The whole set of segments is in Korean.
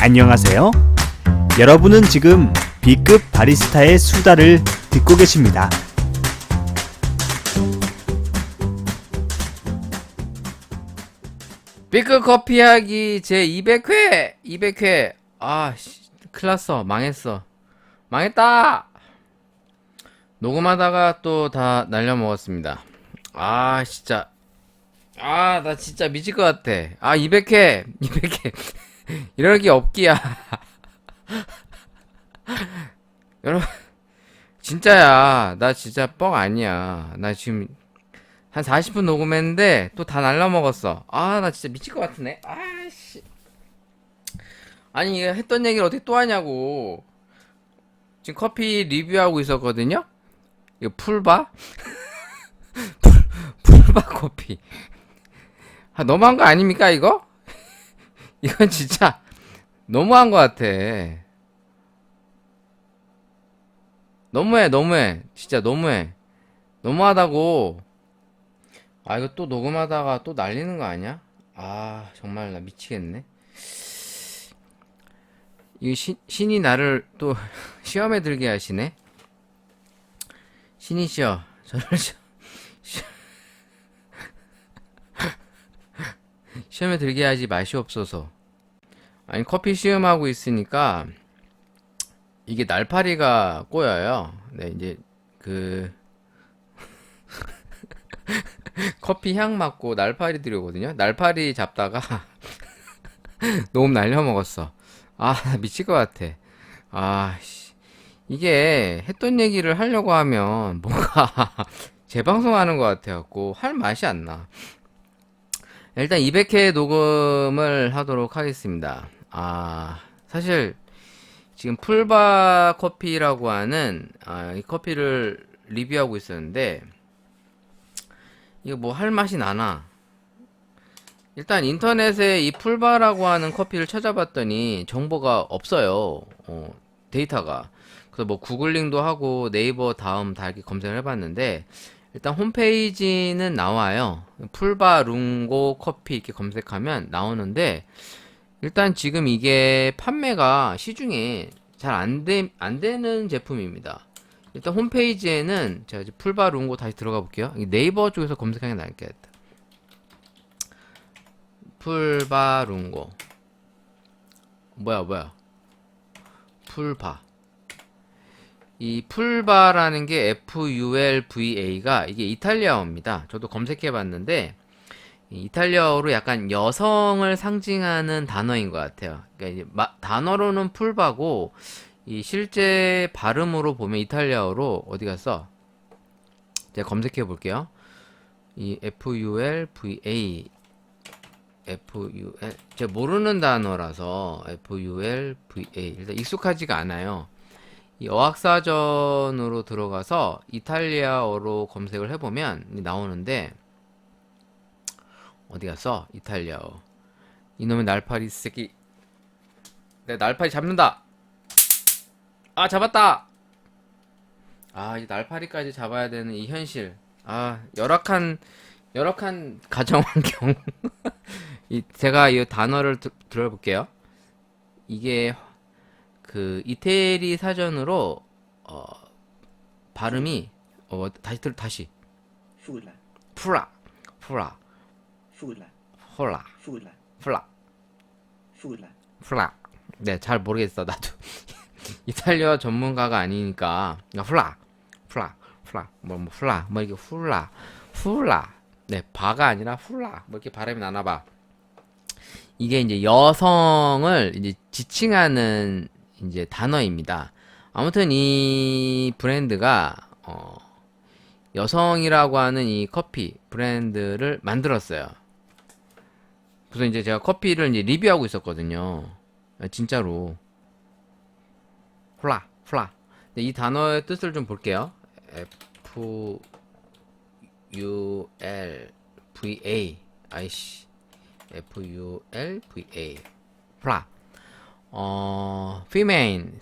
안녕하세요. 여러분은 지금 B급 바리스타의 수다를 듣고 계십니다. B급 커피 하기 제 200회 큰일 났어. 망했어. 망했다. 녹음하다가 또 다 날려먹었습니다. 진짜. 나 진짜 미칠 것 같아. 200회 이럴 게 없기야. 여러분, 진짜야. 나 진짜 뻥 아니야. 나 지금 한 40분 녹음했는데 또 다 날라먹었어. 나 진짜 미칠 것 같으네. 씨. 아니, 이거 했던 얘기를 어떻게 또 하냐고. 지금 커피 리뷰하고 있었거든요? 이거 풀바? 풀바 커피. 너무한 거 아닙니까, 이거? 이건 진짜 너무한 것 같아. 너무해. 진짜 너무해. 너무하다고. 이거 또 녹음하다가 또 날리는 거 아니야? 정말 나 미치겠네. 이 신이 나를 또 시험에 들게 하시네. 신이시여, 저를 시험에 들게 하지 마시옵소서. 아니, 커피 시음하고 있으니까 이게 날파리가 꼬여요. 네, 이제 커피 향 맡고 날파리들이 오거든요. 날파리 잡다가 녹음 날려먹었어. 미칠 것 같아. 씨. 이게 했던 얘기를 하려고 하면 뭔가 재방송하는 것 같아갖고 할 맛이 안 나. 일단 200회 녹음을 하도록 하겠습니다. 사실 지금 풀바 커피라고 하는 이 커피를 리뷰하고 있었는데 이거 뭐 할 맛이 나나? 일단 인터넷에 이 풀바라고 하는 커피를 찾아봤더니 정보가 없어요. 데이터가. 그래서 뭐 구글링도 하고 네이버 다음 다 이렇게 검색을 해봤는데 일단 홈페이지는 나와요. 풀바 룽고 커피 이렇게 검색하면 나오는데 일단 지금 이게 판매가 시중에 잘 안 되는 제품입니다. 일단 홈페이지에는 제가 이제 풀바 룽고 다시 들어가 볼게요. 네이버 쪽에서 검색하는 게 나을겠다. 풀바 룽고 뭐야 풀바. 이 풀바라는 게 FULVA가 이게 이탈리아어입니다. 저도 검색해 봤는데 이탈리아어로 약간 여성을 상징하는 단어인 것 같아요. 그러니까 이제 단어로는 풀바고 이 실제 발음으로 보면 이탈리아어로 어디 갔어? 제가 검색해 볼게요. 이 FULVA 제가 모르는 단어라서 FULVA 일단 익숙하지가 않아요. 이 어학사전으로 들어가서 이탈리아어로 검색을 해보면 나오는데 어디 갔어? 이탈리아어. 이놈의 날파리 새끼. 내 날파리 잡는다. 잡았다. 이 날파리까지 잡아야 되는 이 현실. 열악한 가정 환경. 제가 이 단어를 들어볼게요. 이게 이태리 사전으로 발음이 다시 풀라 네, 잘 모르겠어. 나도 이탈리아 전문가가 아니니까 뭐 이렇게 훌라 네, 바가 아니라 훌라 뭐 이렇게 발음이 나나봐. 이게 이제 여성을 이제 지칭하는 이제 단어입니다. 아무튼 이 브랜드가 여성이라고 하는 이 커피 브랜드를 만들었어요. 그래서 이제 제가 커피를 이제 리뷰하고 있었거든요. 진짜로 훌라. 이 단어의 뜻을 좀 볼게요. FULVA FULVA 훌라. female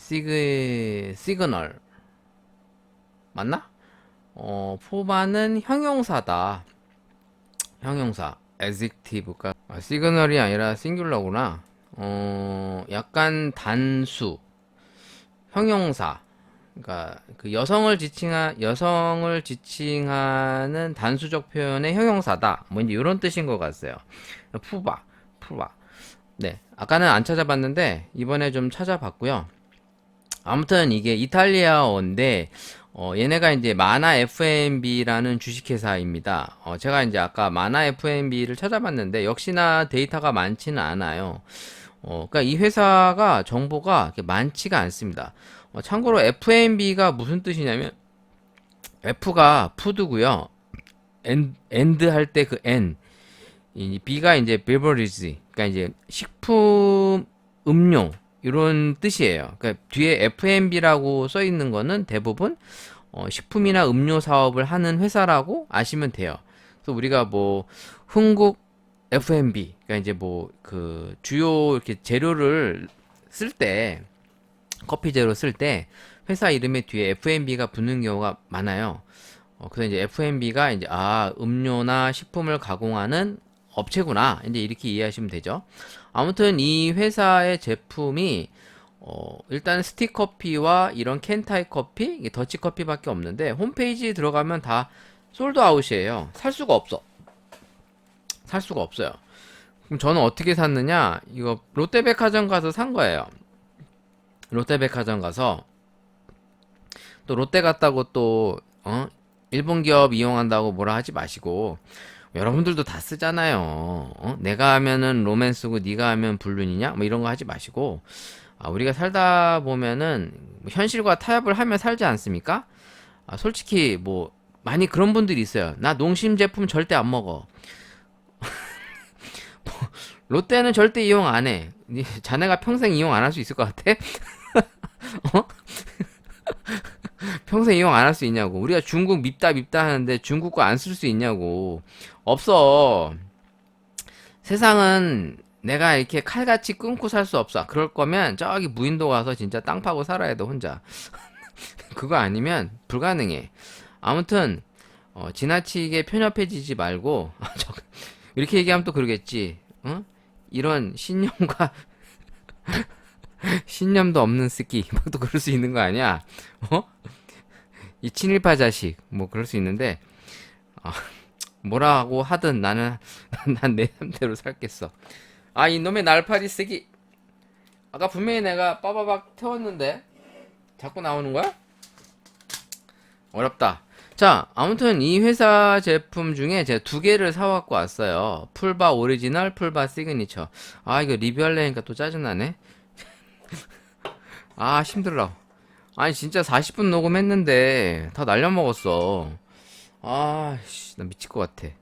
시그널 맞나? 포바는 형용사 adjective가 시그널이 아니라 싱귤러구나. 약간 단수, 형용사. 그러니까 그 여성을 지칭하는 단수적 표현의 형용사다. 뭐 이제 이런 뜻인 것 같아요. 푸바, 푸바. 네, 아까는 안 찾아봤는데 이번에 좀 찾아봤고요. 아무튼 이게 이탈리아어인데 얘네가 이제 마나 F&B라는 주식회사입니다. 제가 이제 아까 마나 F&B를 찾아봤는데 역시나 데이터가 많지는 않아요. 그러니까 이 회사가 정보가 그렇게 많지가 않습니다. 참고로 F&B가 무슨 뜻이냐면 F가 푸드고요. 엔드 할 때 그 N, 이 B가 이제 beverage, 그러니까 이제 식품, 음료 이런 뜻이에요. 그러니까 뒤에 F&B라고 써 있는 거는 대부분 식품이나 음료 사업을 하는 회사라고 아시면 돼요. 그래서 우리가 뭐 흥국 F&B, 그러니까 이제 뭐 그 주요 이렇게 재료를 쓸 때, 커피 재료 쓸 때 회사 이름에 뒤에 F&B가 붙는 경우가 많아요. 그래서 이제 F&B가 이제 음료나 식품을 가공하는 업체구나. 이제 이렇게 이해하시면 되죠. 아무튼 이 회사의 제품이 일단 스틱커피와 이런 캔타입 커피, 이게 더치커피밖에 없는데 홈페이지에 들어가면 다 솔드아웃이에요. 살 수가 없어. 살 수가 없어요. 그럼 저는 어떻게 샀느냐? 이거 롯데백화점 가서 산 거예요. 롯데백화점 가서 또 롯데 갔다고 또 일본 기업 이용한다고 뭐라 하지 마시고 여러분들도 다 쓰잖아요. 내가 하면은 로맨스고 네가 하면 불륜이냐? 뭐 이런 거 하지 마시고 우리가 살다 보면은 뭐 현실과 타협을 하며 살지 않습니까? 솔직히 뭐 많이 그런 분들이 있어요. 나 농심 제품 절대 안 먹어. 롯데는 절대 이용 안 해. 자네가 평생 이용 안 할 수 있을 것 같아? 어? 평생 이용 안 할 수 있냐고. 우리가 중국 밉다 하는데 중국 거 안 쓸 수 있냐고. 없어. 세상은 내가 이렇게 칼같이 끊고 살 수 없어. 그럴 거면 저기 무인도 가서 진짜 땅 파고 살아야 돼, 혼자. 그거 아니면 불가능해. 아무튼 지나치게 편협해지지 말고 이렇게 얘기하면 또 그러겠지. 이런 신념과 신념도 없는 새끼 막 또 그럴 수 있는 거 아니야? 이 친일파 자식 뭐 그럴 수 있는데 뭐라고 하든 나는 난 내 맘대로 살겠어. 이놈의 날파리 새끼. 아까 분명히 내가 빠바박 태웠는데 자꾸 나오는 거야? 어렵다. 자, 아무튼 이 회사 제품 중에 제가 두 개를 사갖고 왔어요. 풀바 오리지널, 풀바 시그니처. 이거 리뷰하려니까 또 짜증나네. 힘들어. 아니, 진짜 40분 녹음했는데 다 날려먹었어. 씨, 나 미칠 것 같아.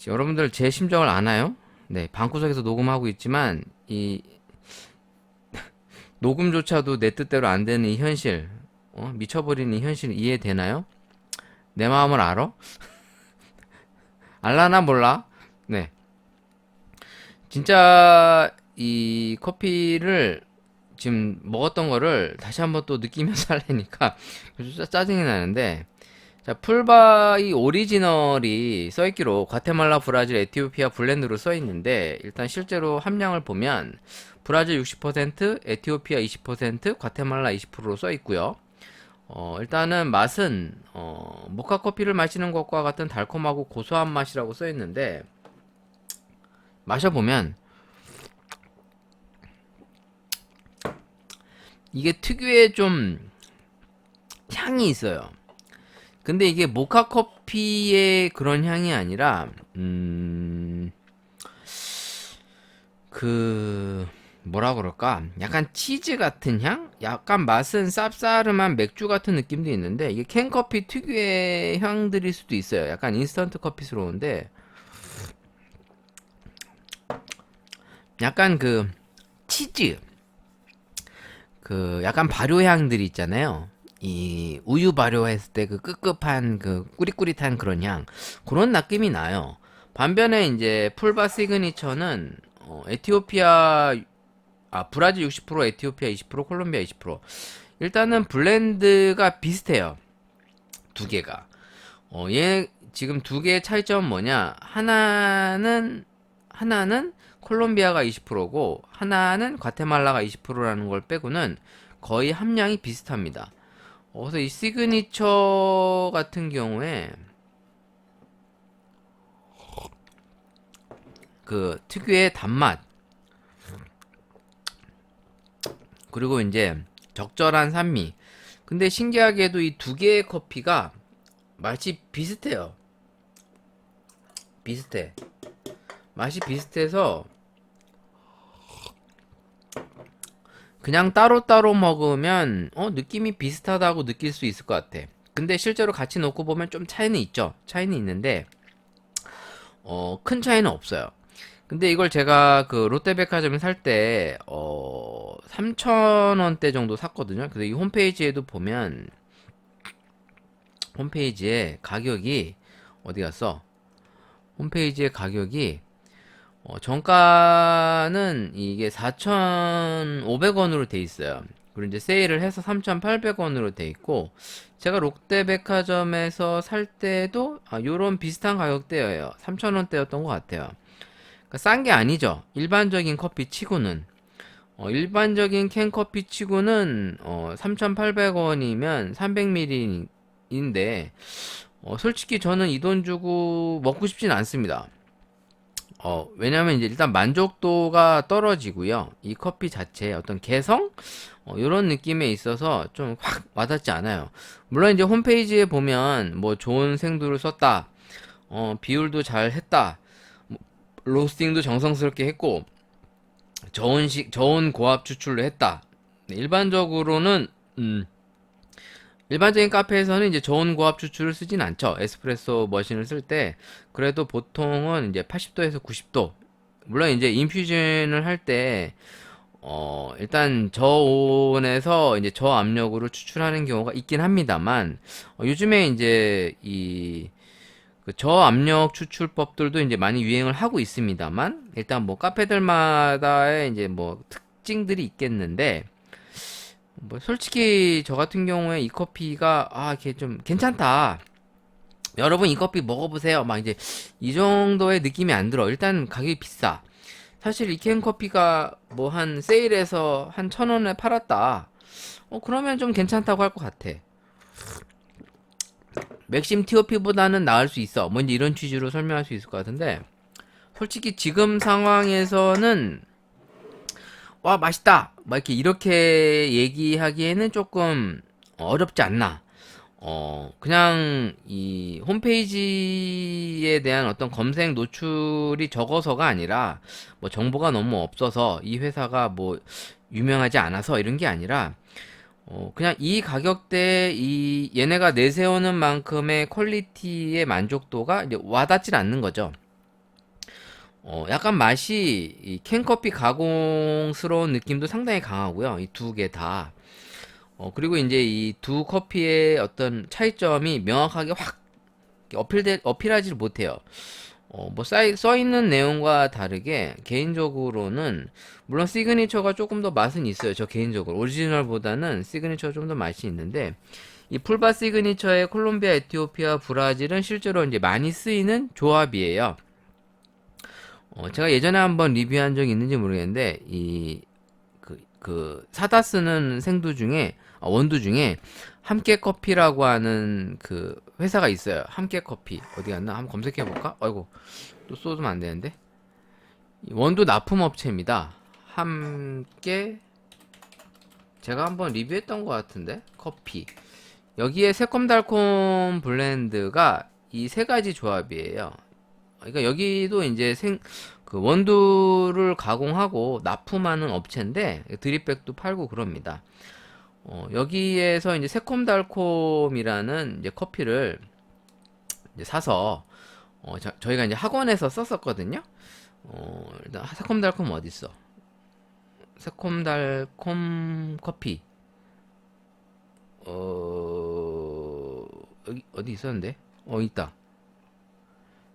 여러분들 제 심정을 아나요? 네, 방구석에서 녹음하고 있지만 이 녹음조차도 내 뜻대로 안 되는 이 현실, 미쳐버리는 이 현실 이해되나요? 내 마음을 알아? 알라나 몰라? 네. 진짜 이 커피를 지금 먹었던 거를 다시 한번 또 느끼면서 하려니까 짜증이 나는데, 자, 풀바이 오리지널이 써있기로 과테말라, 브라질, 에티오피아 블렌드로 써있는데 일단 실제로 함량을 보면 브라질 60%, 에티오피아 20%, 과테말라 20%로 써있고요. 일단은 맛은 모카 커피를 마시는 것과 같은 달콤하고 고소한 맛이라고 써있는데 마셔보면 이게 특유의 좀 향이 있어요. 근데 이게 모카 커피의 그런 향이 아니라 뭐라 그럴까? 약간 치즈 같은 향? 약간 맛은 쌉싸름한 맥주 같은 느낌도 있는데 이게 캔커피 특유의 향들일 수도 있어요. 약간 인스턴트 커피스러운데 약간 그 치즈 약간 발효향들이 있잖아요. 이 우유 발효했을 때 그 끄급한 그 꾸릿꾸릿한 그런 향, 그런 느낌이 나요. 반면에 이제 풀바 시그니처는 에티오피아 브라질 60%, 에티오피아 20%, 콜롬비아 20%. 일단은 블렌드가 비슷해요. 두 개가. 얘 지금 두 개의 차이점은 뭐냐? 하나는 콜롬비아가 20%고 하나는 과테말라가 20%라는 걸 빼고는 거의 함량이 비슷합니다. 그래서 이 시그니처 같은 경우에 그 특유의 단맛, 그리고 이제 적절한 산미. 근데 신기하게도 이 두 개의 커피가 맛이 비슷해요. 비슷해. 맛이 비슷해서 그냥 따로따로 먹으면 느낌이 비슷하다고 느낄 수 있을 것 같아. 근데 실제로 같이 놓고 보면 좀 차이는 있죠. 차이는 있는데 큰 차이는 없어요. 근데 이걸 제가 그 롯데백화점에 살 때 3,000원대 정도 샀거든요. 근데 이 홈페이지에도 보면 홈페이지에 가격이 어디 갔어? 홈페이지에 가격이 정가는 이게 4,500원으로 돼 있어요. 그리고 이제 세일을 해서 3,800원으로 돼 있고, 제가 롯데백화점에서 살 때도 요런 비슷한 가격대예요. 3,000원대였던 것 같아요. 그러니까 싼 게 아니죠. 일반적인 커피 치고는. 일반적인 캔 커피 치고는 3,800원이면 300ml인데 솔직히 저는 이 돈 주고 먹고 싶진 않습니다. 왜냐면 이제 일단 만족도가 떨어지고요. 이 커피 자체의 어떤 개성? 이런 느낌에 있어서 좀 확 와닿지 않아요. 물론 이제 홈페이지에 보면 뭐 좋은 생두를 썼다. 비율도 잘 했다. 뭐 로스팅도 정성스럽게 했고, 저온 고압 추출로 했다. 네, 일반적인 카페에서는 이제 저온 고압 추출을 쓰진 않죠. 에스프레소 머신을 쓸 때. 그래도 보통은 이제 80도에서 90도. 물론 이제 인퓨전을 할 때, 일단 저온에서 이제 저압력으로 추출하는 경우가 있긴 합니다만, 요즘에 이제 그 저압력 추출법들도 이제 많이 유행을 하고 있습니다만, 일단 뭐 카페들마다의 이제 뭐 특징들이 있겠는데, 뭐 솔직히 저 같은 경우에 이 커피가 이게 좀 괜찮다. 여러분 이 커피 먹어보세요. 막 이제 이 정도의 느낌이 안 들어. 일단 가격이 비싸. 사실 이 캔 커피가 뭐 한 세일해서 한 1,000원에 팔았다. 그러면 좀 괜찮다고 할 것 같아. 맥심 TOP보다는 나을 수 있어. 뭐 이제 이런 취지로 설명할 수 있을 것 같은데, 솔직히 지금 상황에서는 와 맛있다 막 이렇게 얘기하기에는 조금 어렵지 않나. 그냥 이 홈페이지에 대한 어떤 검색 노출이 적어서가 아니라 뭐 정보가 너무 없어서 이 회사가 뭐 유명하지 않아서 이런 게 아니라 그냥 이 가격대에 이 얘네가 내세우는 만큼의 퀄리티의 만족도가 이제 와닿질 않는 거죠. 약간 맛이 이 캔커피 가공스러운 느낌도 상당히 강하고요. 이 두 개 다. 그리고 이제 이 두 커피의 어떤 차이점이 명확하게 확 어필하지를 못해요. 뭐 써 있는 내용과 다르게 개인적으로는 물론 시그니처가 조금 더 맛은 있어요. 저 개인적으로 오리지널보다는 시그니처가 좀 더 맛이 있는데, 이 풀바 시그니처의 콜롬비아, 에티오피아, 브라질은 실제로 이제 많이 쓰이는 조합이에요. 제가 예전에 한번 리뷰한 적이 있는지 모르겠는데, 사다 쓰는 생두 중에, 원두 중에, 함께 커피라고 하는 그 회사가 있어요. 함께 커피. 어디 갔나? 한번 검색해볼까? 아이고, 또 쏟으면 안 되는데. 원두 납품 업체입니다. 함께, 제가 한번 리뷰했던 것 같은데? 커피. 여기에 새콤달콤 블렌드가 이 세 가지 조합이에요. 그러니까 여기도 이제 그 원두를 가공하고 납품하는 업체인데 드립백도 팔고 그럽니다. 여기에서 이제 새콤달콤이라는 이제 커피를 이제 사서 저희가 이제 학원에서 썼었거든요. 일단 새콤달콤 어디 있어? 새콤달콤 커피. 여기 어디 있었는데? 있다.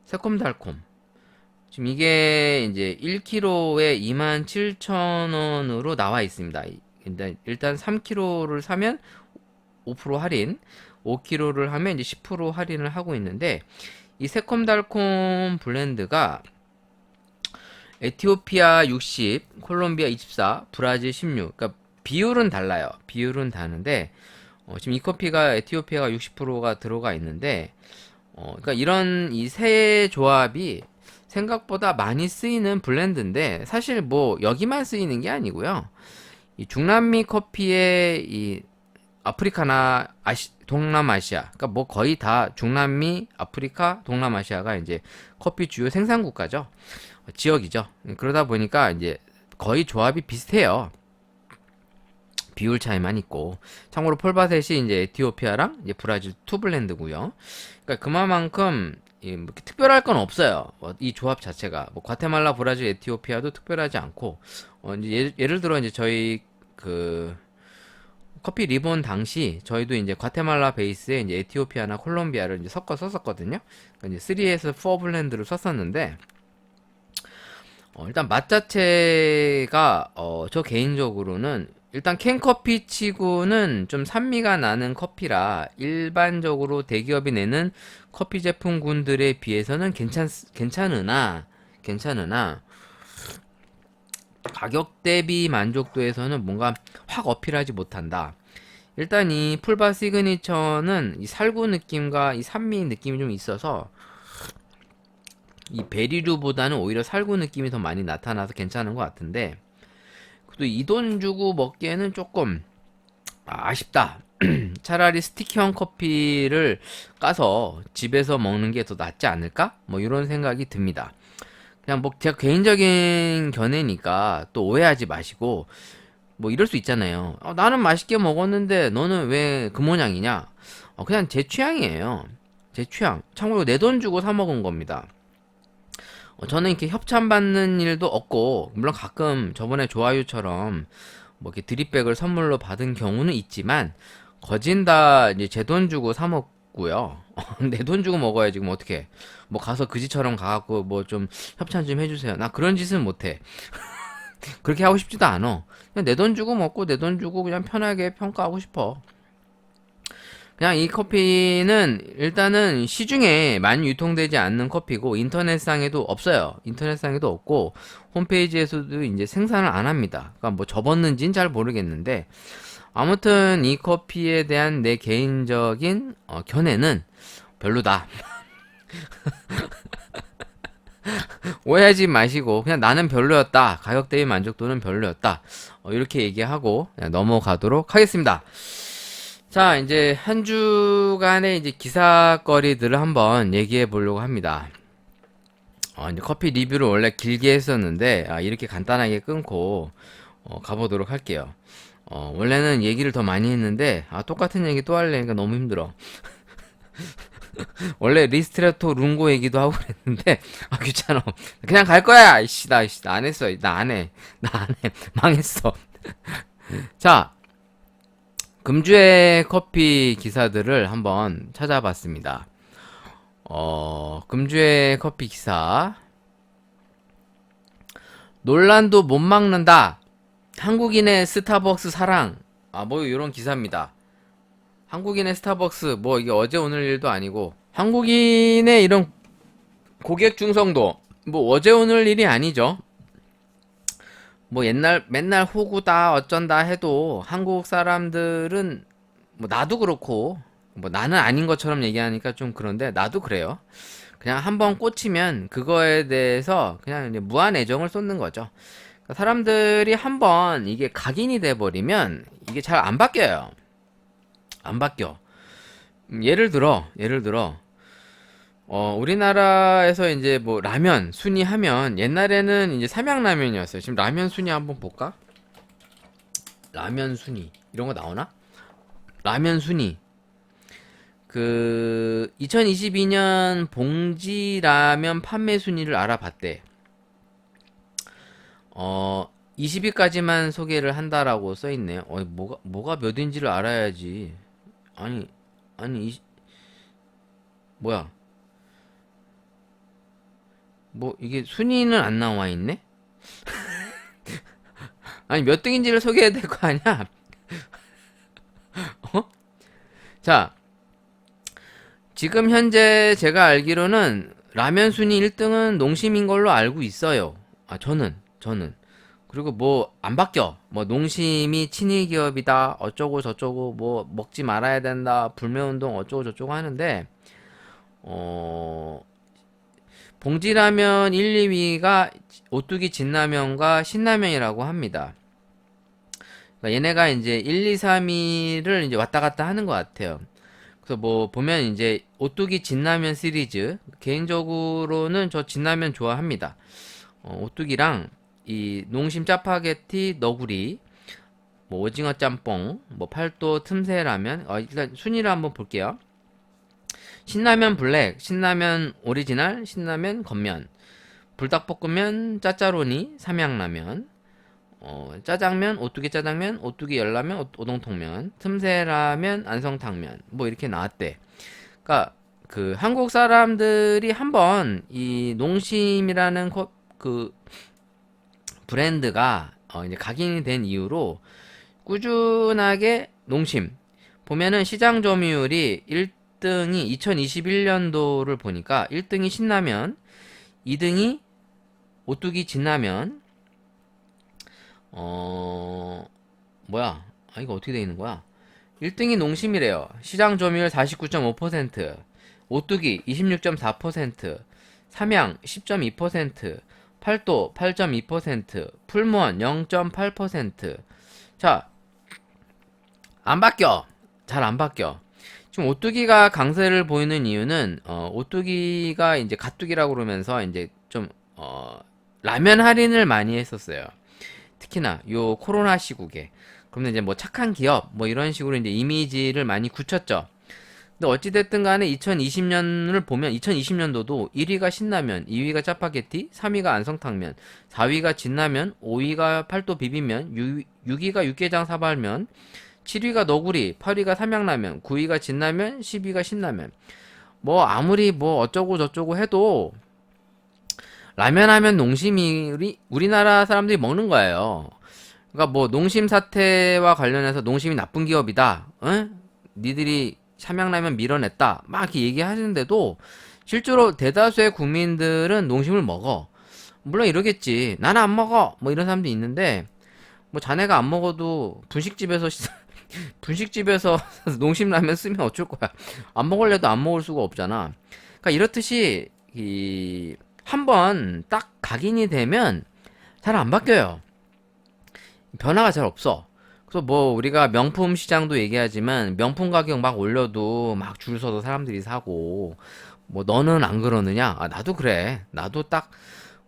새콤달콤. 지금 이게 이제 1kg에 27,000원으로 나와 있습니다. 일단 3kg를 사면 5% 할인, 5kg를 하면 이제 10% 할인을 하고 있는데, 이 새콤달콤 블렌드가 에티오피아 60, 콜롬비아 24, 브라질 16. 그러니까 비율은 달라요. 비율은 다른데 지금 이 커피가 에티오피아가 60%가 들어가 있는데 그러니까 이런 이 세 조합이 생각보다 많이 쓰이는 블렌드인데 사실 뭐 여기만 쓰이는 게 아니고요. 이 중남미 커피의 이 아프리카나 동남아시아, 그러니까 뭐 거의 다 중남미, 아프리카, 동남아시아가 이제 커피 주요 생산 국가죠. 지역이죠. 그러다 보니까 이제 거의 조합이 비슷해요. 비율 차이만 있고. 참고로 폴바셋이 이제 에티오피아랑 이제 브라질 투 블렌드고요. 그러니까 그만큼 뭐 특별할 건 없어요. 이 조합 자체가 뭐 과테말라, 브라질, 에티오피아도 특별하지 않고 이제 예를 들어 이제 저희 그 커피 리본 당시 저희도 이제 과테말라 베이스에 이제 에티오피아나 콜롬비아를 이제 섞어 썼었거든요. 그러니까 이제 3에서 4 블렌드를 썼었는데 일단 맛 자체가 저 개인적으로는 일단 캔커피 치고는 좀 산미가 나는 커피라 일반적으로 대기업이 내는 커피 제품군들에 비해서는 괜찮으나 가격 대비 만족도에서는 뭔가 확 어필하지 못한다. 일단 이 풀바 시그니처는 이 살구 느낌과 이 산미 느낌이 좀 있어서 이 베리류보다는 오히려 살구 느낌이 더 많이 나타나서 괜찮은 것 같은데 또 이 돈 주고 먹기에는 조금 아쉽다. 차라리 스티키형 커피를 까서 집에서 먹는 게 더 낫지 않을까? 뭐 이런 생각이 듭니다. 그냥 뭐 제가 개인적인 견해니까 또 오해하지 마시고 뭐 이럴 수 있잖아요. 나는 맛있게 먹었는데 너는 왜 그 모양이냐? 그냥 제 취향이에요. 제 취향. 참고로 내 돈 주고 사 먹은 겁니다. 저는 이렇게 협찬받는 일도 없고, 물론 가끔 저번에 좋아요처럼 뭐 이렇게 드립백을 선물로 받은 경우는 있지만, 거진 다 이제 제 돈 주고 사 먹고요. 내 돈 주고 먹어야지, 그럼 어떻게. 뭐 가서 그지처럼 가갖고 뭐 좀 협찬 좀 해주세요. 나 그런 짓은 못해. 그렇게 하고 싶지도 않아. 그냥 내 돈 주고 먹고 내 돈 주고 그냥 편하게 평가하고 싶어. 그냥 이 커피는 일단은 시중에 많이 유통되지 않는 커피고 인터넷상에도 없어요. 인터넷상에도 없고 홈페이지에서도 이제 생산을 안 합니다. 그러니까 뭐 접었는지는 잘 모르겠는데 아무튼 이 커피에 대한 내 개인적인 견해는 별로다. 오해하지 마시고 그냥 나는 별로였다. 가격 대비 만족도는 별로였다. 이렇게 얘기하고 그냥 넘어가도록 하겠습니다. 자, 이제 한 주간의 이제 기사거리들을 한번 얘기해 보려고 합니다. 이제 커피 리뷰를 원래 길게 했었는데, 이렇게 간단하게 끊고, 가보도록 할게요. 원래는 얘기를 더 많이 했는데, 똑같은 얘기 또 하려니까 너무 힘들어. 원래 리스트레토 룽고 얘기도 하고 그랬는데, 귀찮아. 그냥 갈 거야! 이씨, 나 안 했어. 나 안 해. 망했어. 자, 금주의 커피 기사들을 한번 찾아봤습니다. 금주의 커피 기사. 논란도 못 막는다. 한국인의 스타벅스 사랑. 뭐 이런 기사입니다. 한국인의 스타벅스, 뭐 이게 어제 오늘 일도 아니고 한국인의 이런 고객 중성도 뭐 어제 오늘 일이 아니죠. 뭐 맨날 호구다 어쩐다 해도 한국 사람들은 뭐 나도 그렇고 뭐 나는 아닌 것처럼 얘기하니까 좀 그런데 나도 그래요. 그냥 한번 꽂히면 그거에 대해서 그냥 이제 무한 애정을 쏟는 거죠. 그러니까 사람들이 한번 이게 각인이 돼 버리면 이게 잘 안 바뀌어요. 안 바뀌어. 예를 들어 우리나라에서 이제 뭐 라면 순위 하면 옛날에는 이제 삼양라면이었어요. 지금 라면 순위 한번 볼까? 라면 순위 이런 거 나오나? 라면 순위 2022년 봉지 라면 판매 순위를 알아봤대. 20위까지만 소개를 한다라고 써 있네요. 뭐가 몇인지를 알아야지. 아니 뭐야? 뭐 이게 순위는 안 나와 있네? 아니 몇 등인지를 소개해야 될 거 아니야? 자, 지금 현재 제가 알기로는 라면 순위 1등은 농심인 걸로 알고 있어요. 저는. 그리고 뭐 안 바뀌어. 뭐 농심이 친위 기업이다. 어쩌고 저쩌고 뭐 먹지 말아야 된다. 불매운동 어쩌고 저쩌고 하는데 어 봉지라면 1, 2위가 오뚜기 진라면과 신라면이라고 합니다. 그러니까 얘네가 이제 1, 2, 3위를 이제 왔다 갔다 하는 것 같아요. 그래서 뭐 보면 이제 오뚜기 진라면 시리즈 개인적으로는 저 진라면 좋아합니다. 오뚜기랑 이 농심 짜파게티 너구리 뭐 오징어 짬뽕 뭐 팔도 틈새 라면 일단 순위를 한번 볼게요. 신라면 블랙, 신라면 오리지널, 신라면 건면, 불닭볶음면, 짜짜로니, 삼양라면, 짜장면, 오뚜기 짜장면, 오뚜기 열라면, 오동통면, 틈새라면, 안성탕면 뭐 이렇게 나왔대. 그러니까 그 한국 사람들이 한번 이 농심이라는 그 브랜드가 이제 각인이 된 이후로 꾸준하게 농심 보면은 시장 점유율이 1등이 2021년도를 보니까 1등이 신라면, 2등이 오뚜기 진라면, 뭐야? 이거 어떻게 돼 있는 거야? 1등이 농심이래요. 시장 점유율 49.5%, 오뚜기 26.4%, 삼양 10.2%, 팔도 8.2%, 풀무원 0.8%. 자, 안 바뀌어. 잘 안 바뀌어. 지금 오뚜기가 강세를 보이는 이유는 오뚜기가 이제 가뚜기라고 그러면서 이제 좀 라면 할인을 많이 했었어요. 특히나 요 코로나 시국에. 그러면 이제 뭐 착한 기업 뭐 이런 식으로 이제 이미지를 많이 굳혔죠. 근데 어찌됐든 간에 2020년을 보면 2020년도도 1위가 신라면, 2위가 짜파게티, 3위가 안성탕면, 4위가 진라면, 5위가 팔도 비빔면, 6위가 육개장 사발면, 7위가 너구리, 8위가 삼양라면, 9위가 진라면, 10위가 신라면. 뭐 아무리 뭐 어쩌고 저쩌고 해도 라면 하면 농심이 우리나라 사람들이 먹는 거예요. 그러니까 뭐 농심 사태와 관련해서 농심이 나쁜 기업이다. 응? 니들이 삼양라면 밀어냈다. 막 이렇게 얘기하시는데도 실제로 대다수의 국민들은 농심을 먹어. 물론 이러겠지. 나는 안 먹어. 뭐 이런 사람도 있는데 뭐 자네가 안 먹어도 분식집에서 농심 라면 쓰면 어쩔 거야. 안 먹을래도 안 먹을 수가 없잖아. 그러니까 이렇듯이 한번 딱 각인이 되면 잘 안 바뀌어요. 변화가 잘 없어. 그래서 뭐 우리가 명품 시장도 얘기하지만 명품 가격 막 올려도 막 줄 서서 사람들이 사고 뭐 너는 안 그러느냐? 나도 그래. 나도 딱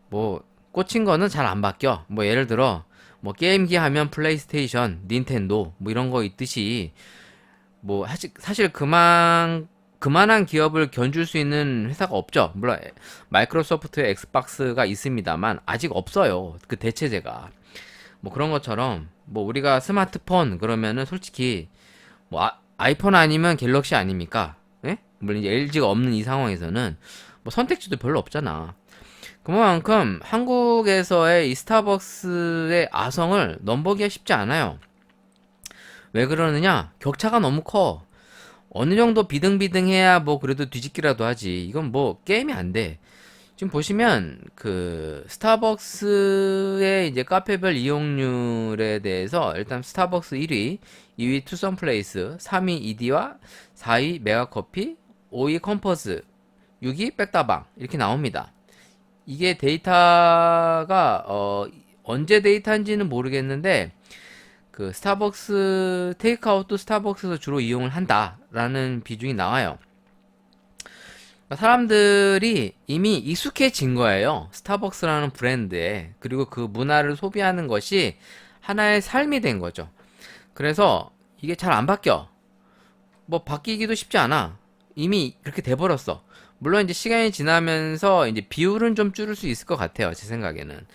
뭐 꽂힌 거는 잘 안 바뀌어. 뭐 예를 들어 뭐 게임기 하면 플레이스테이션, 닌텐도 뭐 이런 거 있듯이 뭐 사실 그만한 기업을 견줄 수 있는 회사가 없죠. 물론 마이크로소프트의 엑스박스가 있습니다만 아직 없어요. 그 대체제가. 뭐 그런 것처럼 뭐 우리가 스마트폰 그러면은 솔직히 뭐 아이폰 아니면 갤럭시 아닙니까? 예? 물론 이제 LG가 없는 이 상황에서는 뭐 선택지도 별로 없잖아. 그만큼 한국에서의 이 스타벅스의 아성을 넘보기가 쉽지 않아요. 왜 그러느냐? 격차가 너무 커. 어느 정도 비등비등해야 뭐 그래도 뒤집기라도 하지. 이건 뭐 게임이 안 돼. 지금 보시면 그 스타벅스의 이제 카페별 이용률에 대해서 일단 스타벅스 1위, 2위 투썸플레이스, 3위 이디와 4위 메가커피, 5위 컴퍼스, 6위 백다방 이렇게 나옵니다. 이게 데이터가 언제 데이터인지는 모르겠는데 그 스타벅스 테이크아웃도 스타벅스에서 주로 이용을 한다라는 비중이 나와요. 사람들이 이미 익숙해진 거예요. 스타벅스라는 브랜드에. 그리고 그 문화를 소비하는 것이 하나의 삶이 된 거죠. 그래서 이게 잘 안 바뀌어. 뭐 바뀌기도 쉽지 않아. 이미 그렇게 돼버렸어. 물론 이제 시간이 지나면서 이제 비율은 좀 줄일 수 있을 것 같아요. 제 생각에는.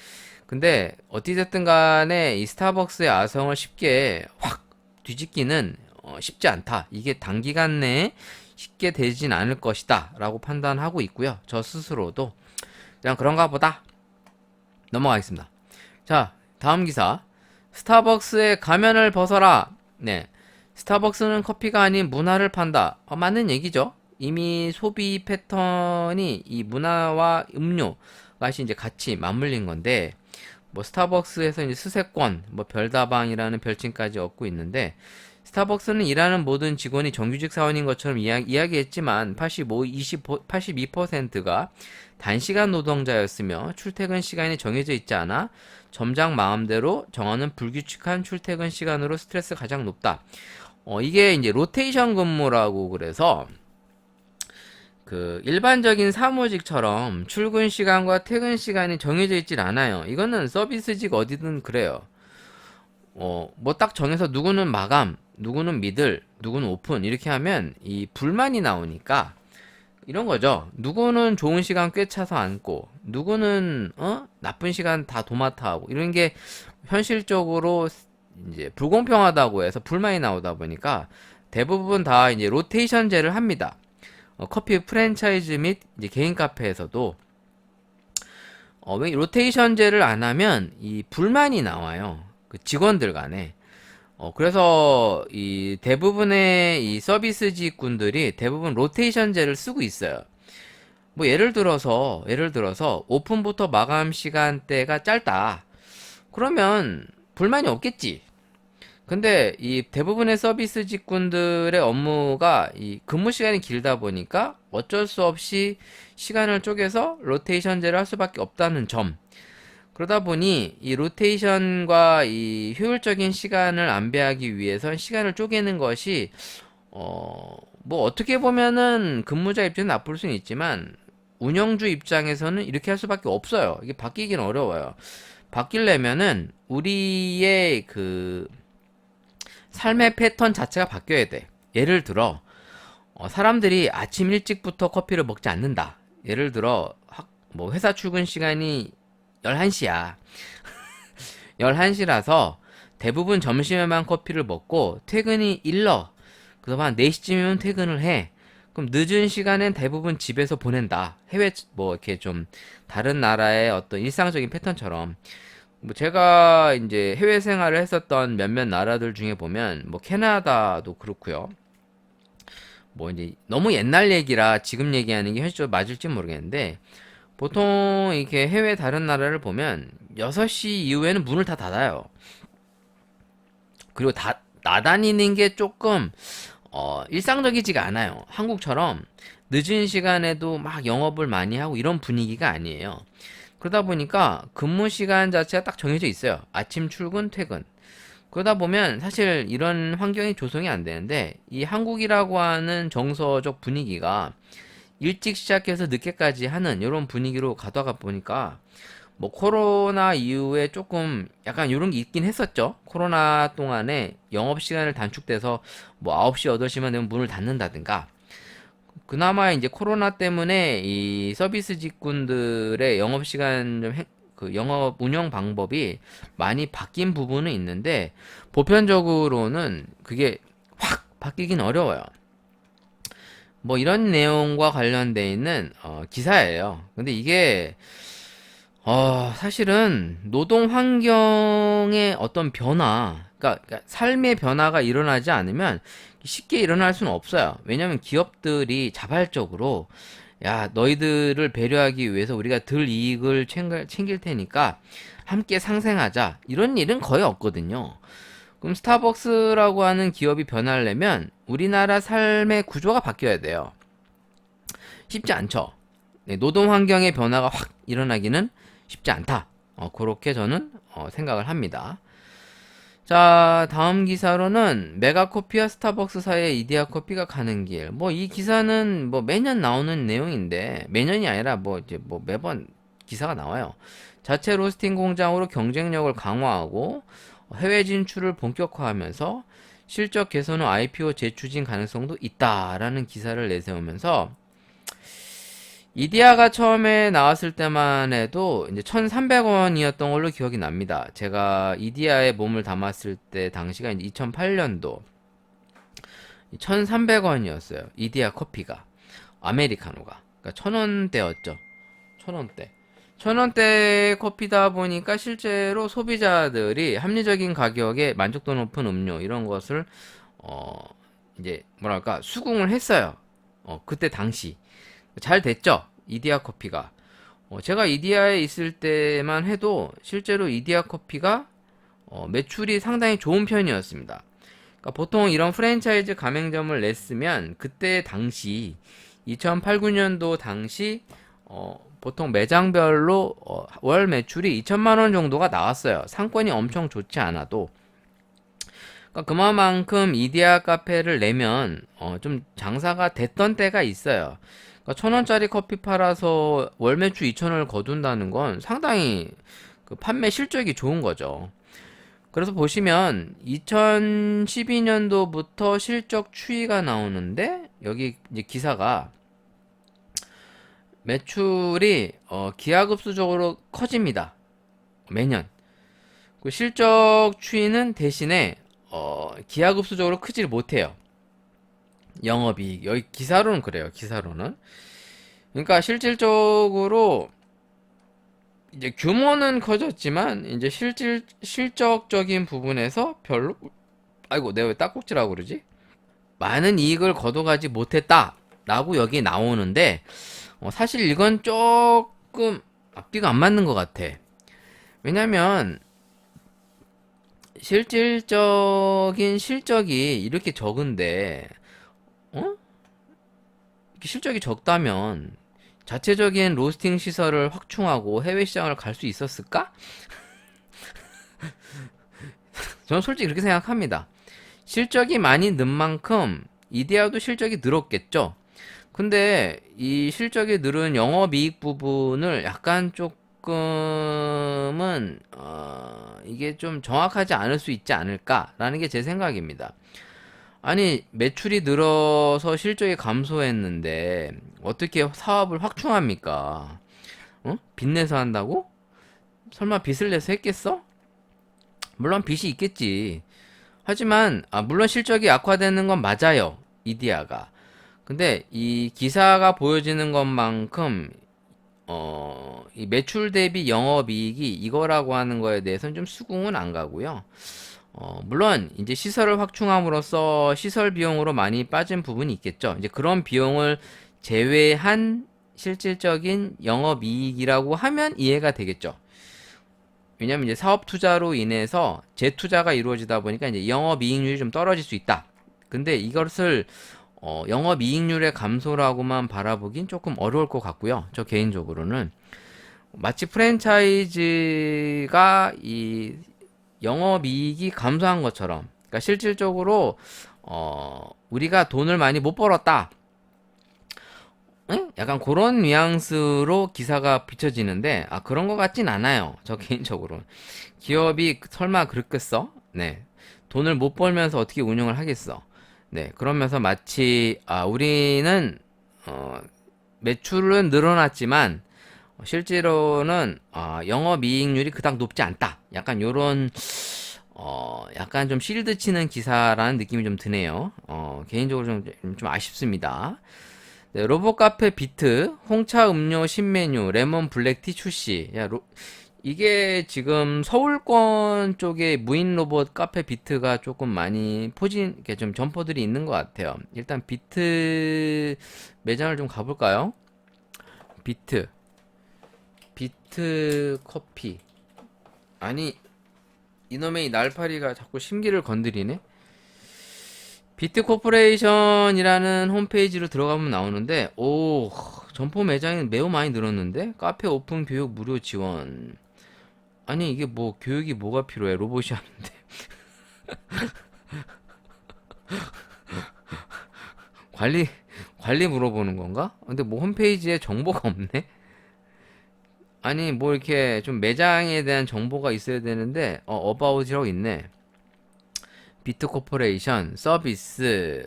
근데 어찌됐든 간에 이 스타벅스의 아성을 쉽게 확 뒤집기는 쉽지 않다. 이게 단기간 내에 쉽게 되진 않을 것이다 라고 판단하고 있고요. 저 스스로도 그냥 그런가 보다. 넘어가겠습니다. 자, 다음 기사. 스타벅스의 가면을 벗어라. 네, 스타벅스는 커피가 아닌 문화를 판다. 맞는 얘기죠. 이미 소비 패턴이 이 문화와 음료 맛이 이제 같이 맞물린 건데 뭐 스타벅스에서 이제 수세권, 뭐 별다방이라는 별칭까지 얻고 있는데, 스타벅스는 일하는 모든 직원이 정규직 사원인 것처럼 이야기했지만 82%가 단시간 노동자였으며 출퇴근 시간이 정해져 있지 않아 점장 마음대로 정하는 불규칙한 출퇴근 시간으로 스트레스가 가장 높다. 이게 이제 로테이션 근무라고 그래서 그 일반적인 사무직처럼 출근 시간과 퇴근 시간이 정해져 있질 않아요. 이거는 서비스직 어디든 그래요. 뭐 딱 정해서 누구는 마감, 누구는 미들, 누구는 오픈 이렇게 하면 이 불만이 나오니까 이런 거죠. 누구는 좋은 시간 꿰차서 앉고, 누구는 나쁜 시간 다 도맡아 하고 이런 게 현실적으로 이제 불공평하다고 해서 불만이 나오다 보니까 대부분 다 이제 로테이션제를 합니다. 커피 프랜차이즈 및 이제 개인 카페에서도 왜 로테이션제를 안 하면 이 불만이 나와요. 그 직원들 간에. 그래서 이 대부분의 이 서비스직군들이 대부분 로테이션제를 쓰고 있어요. 뭐 예를 들어서 오픈부터 마감 시간대가 짧다. 그러면 불만이 없겠지. 근데 이 대부분의 서비스 직군들의 업무가 이 근무 시간이 길다 보니까 어쩔 수 없이 시간을 쪼개서 로테이션제를 할 수밖에 없다는 점. 그러다 보니 이 로테이션과 이 효율적인 시간을 안배하기 위해선 시간을 쪼개는 것이 뭐 어떻게 보면은 근무자 입장에서 나쁠 수는 있지만 운영주 입장에서는 이렇게 할 수밖에 없어요. 이게 바뀌긴 어려워요. 바뀌려면은 우리의 그 삶의 패턴 자체가 바뀌어야 돼. 예를 들어, 사람들이 아침 일찍부터 커피를 먹지 않는다. 예를 들어, 뭐 회사 출근 시간이 11시야. 11시라서 대부분 점심에만 커피를 먹고 퇴근이 일러. 그래서 한 4시쯤이면 퇴근을 해. 그럼 늦은 시간엔 대부분 집에서 보낸다. 해외, 뭐 이렇게 좀 다른 나라의 어떤 일상적인 패턴처럼. 뭐 제가 이제 해외 생활을 했었던 몇몇 나라들 중에 보면 뭐 캐나다도 그렇고요. 뭐 이제 너무 옛날 얘기라 지금 얘기하는 게 현실적으로 맞을지 모르겠는데 보통 이렇게 해외 다른 나라를 보면 6시 이후에는 문을 다 닫아요. 그리고 다 나다니는 게 조금 일상적이지가 않아요. 한국처럼 늦은 시간에도 막 영업을 많이 하고 이런 분위기가 아니에요. 그러다 보니까 근무 시간 자체가 딱 정해져 있어요. 아침 출근, 퇴근. 그러다 보면 사실 이런 환경이 조성이 안 되는데 이 한국이라고 하는 정서적 분위기가 일찍 시작해서 늦게까지 하는 이런 분위기로 가다가 보니까 뭐 코로나 이후에 조금 약간 이런 게 있긴 했었죠. 코로나 동안에 영업 시간을 단축돼서 뭐 9시, 8시만 되면 문을 닫는다든가 그나마 이제 코로나 때문에 이 서비스 직군들의 영업 시간 그 영업 운영 방법이 많이 바뀐 부분은 있는데 보편적으로는 그게 확 바뀌긴 어려워요. 뭐 이런 내용과 관련돼 있는 기사예요. 근데 이게 사실은 노동 환경의 어떤 변화, 그러니까 삶의 변화가 일어나지 않으면 쉽게 일어날 수는 없어요. 왜냐면 기업들이 자발적으로 야, 너희들을 배려하기 위해서 우리가 덜 이익을 챙길 테니까 함께 상생하자. 이런 일은 거의 없거든요. 그럼 스타벅스라고 하는 기업이 변하려면 우리나라 삶의 구조가 바뀌어야 돼요. 쉽지 않죠. 네, 노동 환경의 변화가 확 일어나기는 쉽지 않다. 그렇게 저는 생각을 합니다. 자, 다음 기사로는 메가커피와 스타벅스 사이의 이디야 커피가 가는 길. 뭐 이 기사는 뭐 매년 나오는 내용인데 매년이 아니라 뭐 이제 뭐 매번 기사가 나와요. 자체 로스팅 공장으로 경쟁력을 강화하고 해외 진출을 본격화하면서 실적 개선 후 IPO 재추진 가능성도 있다라는 기사를 내세우면서 이디야가 처음에 나왔을 때만 해도 이제 1,300원이었던 걸로 기억이 납니다. 제가 이디야에 몸을 담았을 때 당시가 이제 2008년도 1,300원이었어요. 이디야 커피가 아메리카노가 그러니까 1,000원대였죠. 1,000원대. 1,000원대 커피다 보니까 실제로 소비자들이 합리적인 가격에 만족도 높은 음료 이런 것을 어 이제 뭐랄까 수긍을 했어요. 그때 당시 잘 됐죠. 이디야 커피가 제가 이디야에 있을 때만 해도 실제로 이디야 커피가 매출이 상당히 좋은 편이었습니다. 그러니까 보통 이런 프랜차이즈 가맹점을 냈으면 그때 당시 2008, 9년도 당시 보통 매장별로 월 매출이 2천만 원 정도가 나왔어요. 상권이 엄청 좋지 않아도. 그러니까 그만큼 이디야 카페를 내면 좀 장사가 됐던 때가 있어요. 그러니까 1,000원짜리 커피 팔아서 월 매출 2천원을 거둔다는 건 상당히 그 판매 실적이 좋은 거죠. 그래서 보시면 2012년도부터 실적 추이가 나오는데 여기 이제 기사가 매출이 기하급수적으로 커집니다. 매년. 그 실적 추이는 대신에 기하급수적으로 크질 못해요. 영업이익. 여기 기사로는 그래요. 기사로는. 그러니까 실질적으로 이제 규모는 커졌지만 이제 실적적인 부분에서 별로 아이고 내가 왜 딱꼭지라고 그러지? 많은 이익을 거둬가지 못했다라고 여기 나오는데 사실 이건 조금 앞뒤가 안 맞는 것 같아. 왜냐면 실질적인 실적이 이렇게 적은데 어? 이렇게 실적이 적다면 자체적인 로스팅 시설을 확충하고 해외 시장을 갈 수 있었을까? 저는 솔직히 그렇게 생각합니다. 실적이 많이 는 만큼 이데아도 실적이 늘었겠죠. 근데 이 실적이 늘은 영업이익 부분을 약간 조금은 이게 좀 정확하지 않을 수 있지 않을까라는 게 제 생각입니다. 아니 매출이 늘어서 실적이 감소했는데 어떻게 사업을 확충합니까? 빚내서 한다고? 설마 빚을 내서 했겠어? 물론 빚이 있겠지. 하지만 물론 실적이 악화되는 건 맞아요. 이디야가. 근데 이 기사가 보여지는 것만큼 이 매출 대비 영업이익이 이거라고 하는 거에 대해서는 좀 수긍은 안 가고요. 물론 이제 시설을 확충함으로써 시설 비용으로 많이 빠진 부분이 있겠죠. 이제 그런 비용을 제외한 실질적인 영업이익이라고 하면 이해가 되겠죠. 왜냐면 이제 사업 투자로 인해서 재투자가 이루어지다 보니까 이제 영업이익률이 좀 떨어질 수 있다. 근데 이것을 영업이익률의 감소라고만 바라보긴 조금 어려울 것 같고요. 저 개인적으로는 마치 프랜차이즈가 이 영업이익이 감소한 것처럼, 그러니까 실질적으로 우리가 돈을 많이 못 벌었다. 응? 약간 그런 뉘앙스로 기사가 비춰지는데 그런 것 같진 않아요. 저 개인적으로 기업이 설마 그렇겠어? 네, 돈을 못 벌면서 어떻게 운영을 하겠어? 네, 그러면서 마치 우리는 매출은 늘어났지만 실제로는 영업이익률이 그닥 높지 않다. 약간 요런 약간 좀 실드 치는 기사라는 느낌이 좀 드네요. 개인적으로 좀 아쉽습니다. 네, 로봇 카페 비트, 홍차 음료 신메뉴, 레몬 블랙티 출시. 이게 지금 서울권 쪽에 무인 로봇 카페 비트가 조금 많이 이렇게 좀 점포들이 있는 것 같아요. 일단 비트 매장을 좀 가볼까요? 비트 커피. 아니, 이놈의 이 날파리가 자꾸 심기를 건드리네? 비트 코퍼레이션이라는 홈페이지로 들어가면 나오는데, 점포 매장이 매우 많이 늘었는데? 카페 오픈 교육 무료 지원. 아니, 이게 뭐, 교육이 뭐가 필요해? 로봇이 하는데. 관리 물어보는 건가? 근데 뭐 홈페이지에 정보가 없네? 아니, 뭐 이렇게 좀 매장에 대한 정보가 있어야 되는데, 어바웃이라고 있네. 비트 코퍼레이션, 서비스,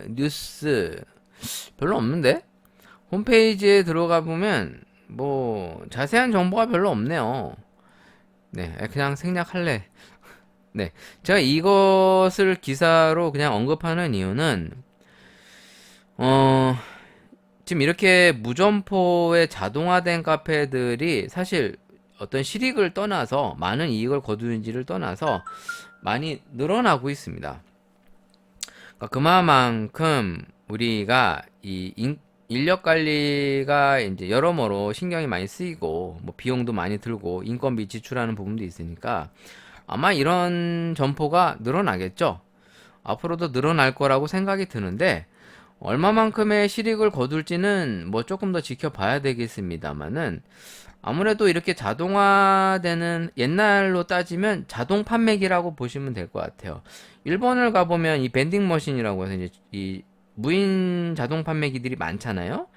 뉴스, 별로 없는데? 홈페이지에 들어가 보면, 뭐, 자세한 정보가 별로 없네요. 네, 그냥 생략할래. 네, 제가 이것을 기사로 그냥 언급하는 이유는, 어, 지금 이렇게 무점포의 자동화된 카페들이 사실 어떤 실익을 떠나서, 많은 이익을 거두는지를 떠나서 많이 늘어나고 있습니다. 그러니까 그만큼 우리가 인력 관리가 이제 여러모로 신경이 많이 쓰이고 뭐 비용도 많이 들고 인건비 지출하는 부분도 있으니까 아마 이런 점포가 늘어나겠죠. 앞으로도 늘어날 거라고 생각이 드는데 얼마만큼의 실익을 거둘지는 뭐 조금 더 지켜봐야 되겠습니다만은 아무래도 이렇게 자동화되는 옛날로 따지면 자동 판매기라고 보시면 될 것 같아요. 일본을 가보면 이 벤딩 머신이라고 해서 이제 이 무인 자동 판매기들이 많잖아요.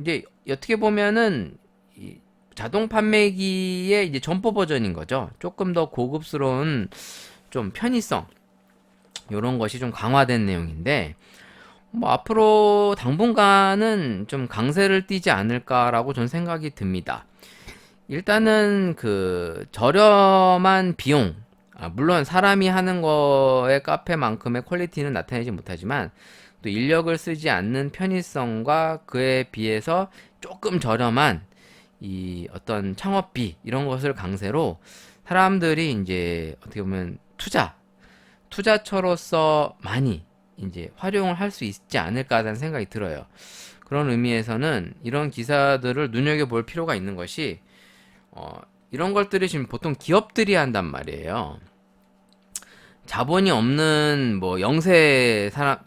이제 어떻게 보면은 이 자동 판매기의 이제 점포 버전인 거죠. 조금 더 고급스러운 좀 편의성 이런 것이 좀 강화된 내용인데 뭐 앞으로 당분간은 좀 강세를 띠지 않을까라고 전 생각이 듭니다. 일단은 그 저렴한 비용, 물론 사람이 하는 거의 카페만큼의 퀄리티는 나타내지 못하지만 또 인력을 쓰지 않는 편의성과 그에 비해서 조금 저렴한 이 어떤 창업비 이런 것을 강세로 사람들이 이제 어떻게 보면 투자처로서 많이 이제 활용을 할 수 있지 않을까라는 생각이 들어요. 그런 의미에서는 이런 기사들을 눈여겨볼 필요가 있는 것이 이런 것들이 지금 보통 기업들이 한단 말이에요. 자본이 없는 뭐 영세 사람,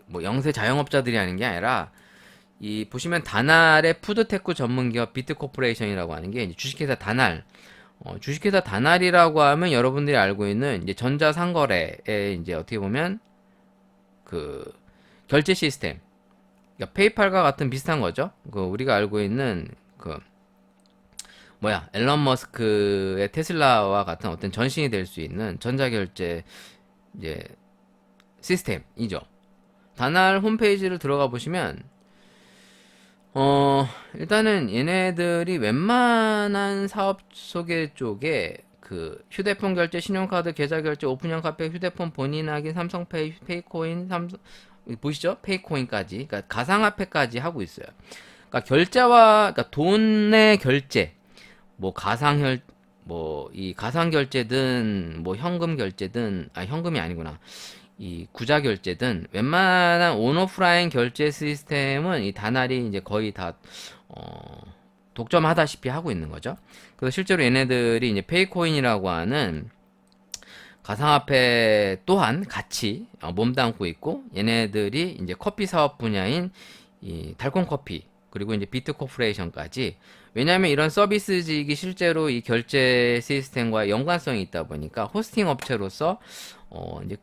뭐 영세 자영업자들이 하는 게 아니라 이 보시면 다날의 푸드테크 전문 기업 비트코퍼레이션이라고 하는 게 이제 주식회사 다날. 주식회사 다날이라고 하면 여러분들이 알고 있는 이제 전자상거래에 이제 어떻게 보면 그 결제 시스템, 그러니까 페이팔과 같은 비슷한 거죠. 그 우리가 알고 있는 그 뭐야 앨런 머스크의 테슬라와 같은 어떤 전신이 될 수 있는 전자결제 이제 시스템이죠. 다날 홈페이지를 들어가 보시면 일단은 얘네들이 웬만한 사업 소개 쪽에 그 휴대폰 결제, 신용카드, 계좌 결제, 오픈형 카페, 휴대폰 본인 확인, 삼성페이, 페이코인, 삼성 보시죠? 페이코인까지, 그러니까 가상화폐까지 하고 있어요. 그러니까 결제와 그러니까 돈의 결제, 뭐 가상혈 뭐 이 가상 결제든 뭐 현금 결제든 현금이 아니구나. 이 구자 결제든 웬만한 온오프라인 결제 시스템은 이 다날이 이제 거의 다 독점하다시피 하고 있는 거죠. 그래서 실제로 얘네들이 이제 페이코인이라고 하는 가상화폐 또한 같이 몸담고 있고 얘네들이 이제 커피 사업 분야인 이 달콤 커피 그리고 이제 비트 코퍼레이션까지 왜냐하면 이런 서비스직이 실제로 이 결제 시스템과 연관성이 있다 보니까 호스팅 업체로서 이제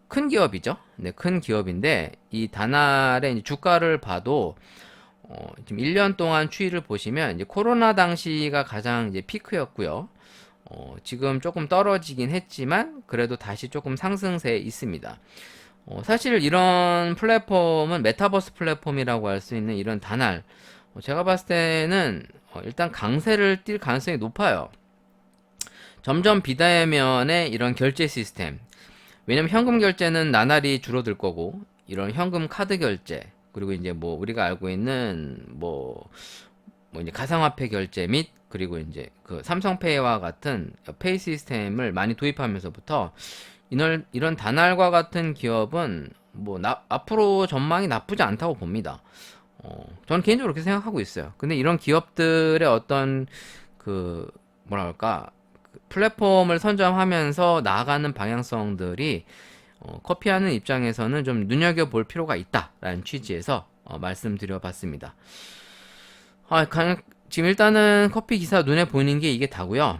큰 기업이죠. 네, 큰 기업인데 이 다날의 이제 주가를 봐도 지금 1년 동안 추이를 보시면 이제 코로나 당시가 가장 이제 피크였고요. 지금 조금 떨어지긴 했지만 그래도 다시 조금 상승세에 있습니다. 사실 이런 플랫폼은 메타버스 플랫폼이라고 할 수 있는 이런 다날 제가 봤을 때는 일단 강세를 띌 가능성이 높아요. 점점 비대면의 이런 결제 시스템 왜냐면 현금 결제는 나날이 줄어들 거고 이런 현금 카드 결제 그리고 이제 뭐 우리가 알고 있는 뭐 이제 가상화폐 결제 및 그리고 이제 그 삼성페이와 같은 페이 시스템을 많이 도입하면서부터 이런 다날과 같은 기업은 뭐 앞으로 전망이 나쁘지 않다고 봅니다. 저는 개인적으로 그렇게 생각하고 있어요. 근데 이런 기업들의 어떤 그 뭐랄까 플랫폼을 선점하면서 나아가는 방향성들이 커피하는 입장에서는 좀 눈여겨볼 필요가 있다라는 취지에서 말씀드려봤습니다. 지금 일단은 커피 기사 눈에 보이는 게 이게 다고요.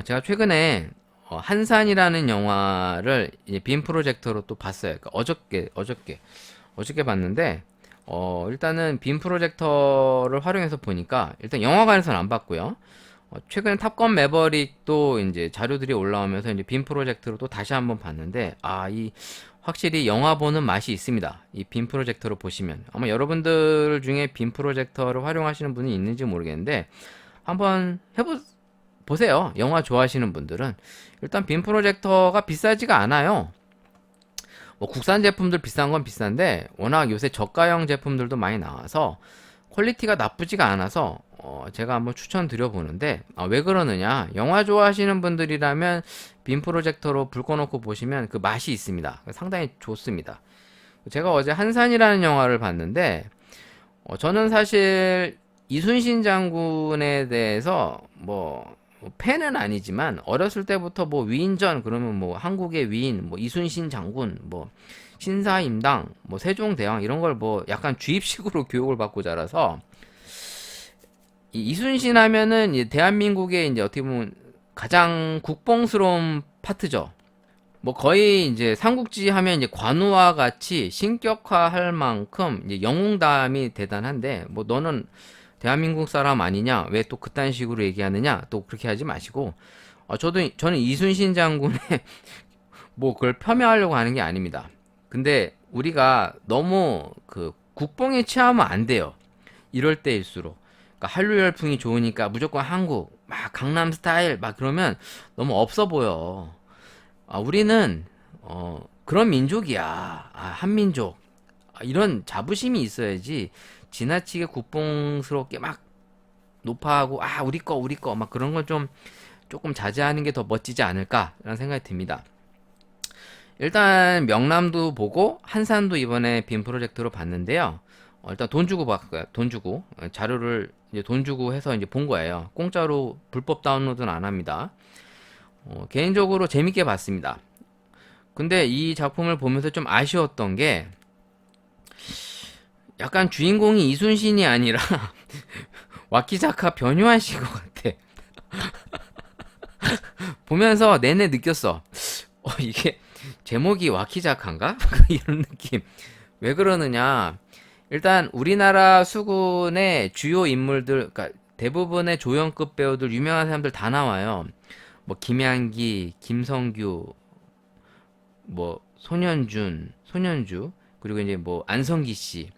제가 최근에 한산이라는 영화를 이제 빔 프로젝터로 또 봤어요. 그러니까 어저께 봤는데 일단은 빔 프로젝터를 활용해서 보니까 일단 영화관에서는 안 봤고요. 최근에 탑건 매버릭도 이제 자료들이 올라오면서 이제 빔 프로젝터로 또 다시 한번 봤는데 이 확실히 영화 보는 맛이 있습니다. 이 빔 프로젝터로 보시면 아마 여러분들 중에 빔 프로젝터를 활용하시는 분이 있는지 모르겠는데 한번 보세요. 영화 좋아하시는 분들은 일단 빔 프로젝터가 비싸지가 않아요. 뭐 국산 제품들 비싼 건 비싼데 워낙 요새 저가형 제품들도 많이 나와서 퀄리티가 나쁘지가 않아서 제가 한번 추천드려 보는데 왜 그러느냐 영화 좋아하시는 분들이라면 빔 프로젝터로 불 꺼놓고 보시면 그 맛이 있습니다. 상당히 좋습니다. 제가 어제 한산이라는 영화를 봤는데, 저는 사실 이순신 장군에 대해서 뭐 팬은 아니지만 어렸을 때부터 뭐 위인전 그러면 뭐 한국의 위인, 뭐 이순신 장군, 뭐 신사임당, 뭐 세종대왕 이런 걸 뭐 약간 주입식으로 교육을 받고 자라서 이 이순신 하면은 이 대한민국의 이제 어떻게 보면 가장 국뽕스러운 파트죠. 뭐 거의 이제 삼국지 하면 이제 관우와 같이 신격화할 만큼 이제 영웅담이 대단한데 뭐 너는 대한민국 사람 아니냐? 왜 또 그딴 식으로 얘기하느냐? 또 그렇게 하지 마시고 저는 이순신 장군의 뭐 그걸 폄훼하려고 하는 게 아닙니다. 근데 우리가 너무 그 국뽕에 취하면 안 돼요. 이럴 때일수록. 그러니까 한류 열풍이 좋으니까 무조건 한국 막 강남 스타일 막 그러면 너무 없어 보여. 우리는 그런 민족이야. 한민족. 이런 자부심이 있어야지 지나치게 국뽕스럽게 막 높아하고 우리 거 막 그런 걸 좀 조금 자제하는 게 더 멋지지 않을까라는 생각이 듭니다. 일단 명남도 보고 한산도 이번에 빔 프로젝트로 봤는데요. 일단 돈 주고 봤고요. 돈 주고 자료를 이제 돈 주고 해서 이제 본 거예요. 공짜로 불법 다운로드는 안 합니다. 개인적으로 재밌게 봤습니다. 근데 이 작품을 보면서 좀 아쉬웠던 게 약간 주인공이 이순신이 아니라 와키자카 변요한 씨인 것 같아. 보면서 내내 느꼈어. 이게 제목이 와키자카인가? 이런 느낌. 왜 그러느냐? 일단 우리나라 수군의 주요 인물들, 그러니까 대부분의 조연급 배우들, 유명한 사람들 다 나와요. 뭐 김양기, 김성규, 뭐 손현주, 그리고 이제 뭐 안성기 씨,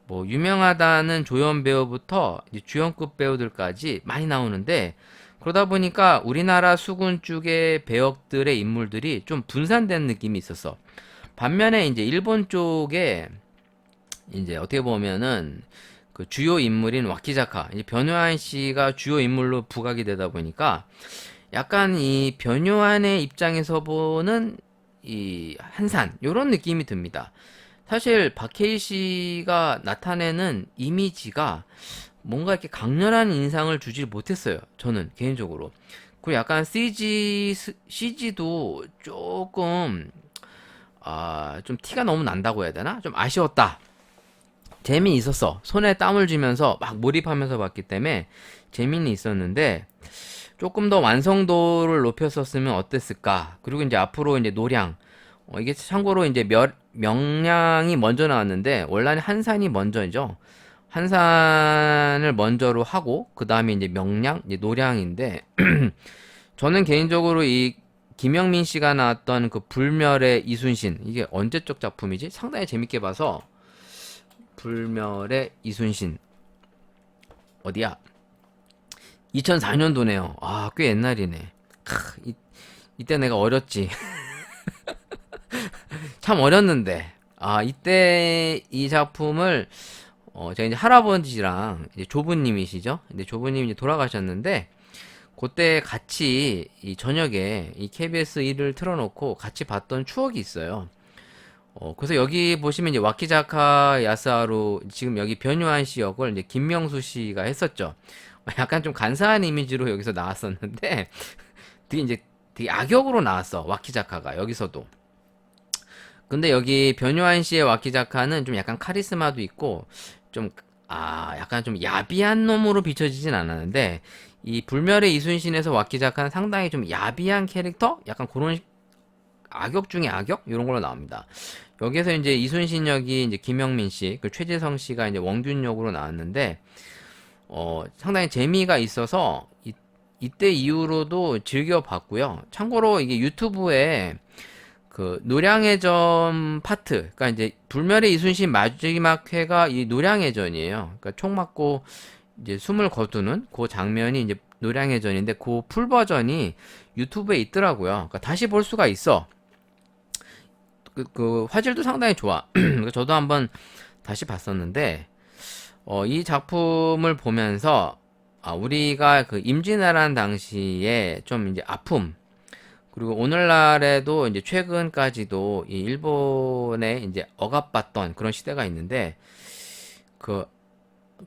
뭐 유명하다는 조연 배우부터 이제 주연급 배우들까지 많이 나오는데 그러다 보니까 우리나라 수군 쪽의 배역들의 인물들이 좀 분산된 느낌이 있었어. 반면에 이제 일본 쪽에 이제 어떻게 보면은 그 주요 인물인 와키자카, 이제 변요한 씨가 주요 인물로 부각이 되다 보니까 약간 이 변요한의 입장에서 보는 이 한산 요런 느낌이 듭니다. 사실 박해일 씨가 나타내는 이미지가 뭔가 이렇게 강렬한 인상을 주질 못했어요. 저는 개인적으로. 그리고 약간 CG도 조금 좀 티가 너무 난다고 해야 되나? 좀 아쉬웠다. 재미있었어. 손에 땀을 쥐면서 막 몰입하면서 봤기 때문에 재미는 있었는데 조금 더 완성도를 높였었으면 어땠을까? 그리고 이제 앞으로 이제 노량. 이게 참고로 이제 명량이 먼저 나왔는데 원래는 한산이 먼저죠. 한산을 먼저로 하고 그 다음에 이제 명량, 이제 노량인데 저는 개인적으로 이 김영민 씨가 나왔던 그 불멸의 이순신 이게 언제적 작품이지? 상당히 재밌게 봐서 불멸의 이순신 어디야? 2004년도네요. 꽤 옛날이네. 이때 내가 어렸지. 참 어렸는데. 이때 이 작품을 제가 이제 할아버지랑 이제 조부님이시죠? 근데 조부님이 이제 돌아가셨는데 그때 같이 이 저녁에 이 KBS 1을 틀어놓고 같이 봤던 추억이 있어요. 그래서 여기 보시면 이제 와키자카 야스하루 지금 여기 변요한 씨 역을 이제 김명수 씨가 했었죠. 약간 좀 간사한 이미지로 여기서 나왔었는데 되게 악역으로 나왔어. 와키자카가 여기서도. 근데 여기 변요한 씨의 와키자카는 좀 약간 카리스마도 있고 좀 약간 좀 야비한 놈으로 비춰지진 않았는데 이 불멸의 이순신에서 와키자카는 상당히 좀 야비한 캐릭터? 약간 그런 악역 중에 악역? 이런 걸로 나옵니다. 여기서 이제 이순신 역이 이제 김영민 씨, 그 최재성 씨가 이제 원균 역으로 나왔는데 상당히 재미가 있어서 이때 이후로도 즐겨봤고요. 참고로 이게 유튜브에 그 노량해전 파트, 그러니까 이제 불멸의 이순신 마지막 회가 이 노량해전이에요. 그러니까 총 맞고 이제 숨을 거두는 그 장면이 이제 노량해전인데 그 풀 버전이 유튜브에 있더라고요. 그러니까 다시 볼 수가 있어. 그 화질도 상당히 좋아. 그래서 저도 한번 다시 봤었는데 이 작품을 보면서 우리가 그 임진왜란 당시에 좀 이제 아픔 그리고 오늘날에도 이제 최근까지도 이 일본에 이제 억압받던 그런 시대가 있는데 그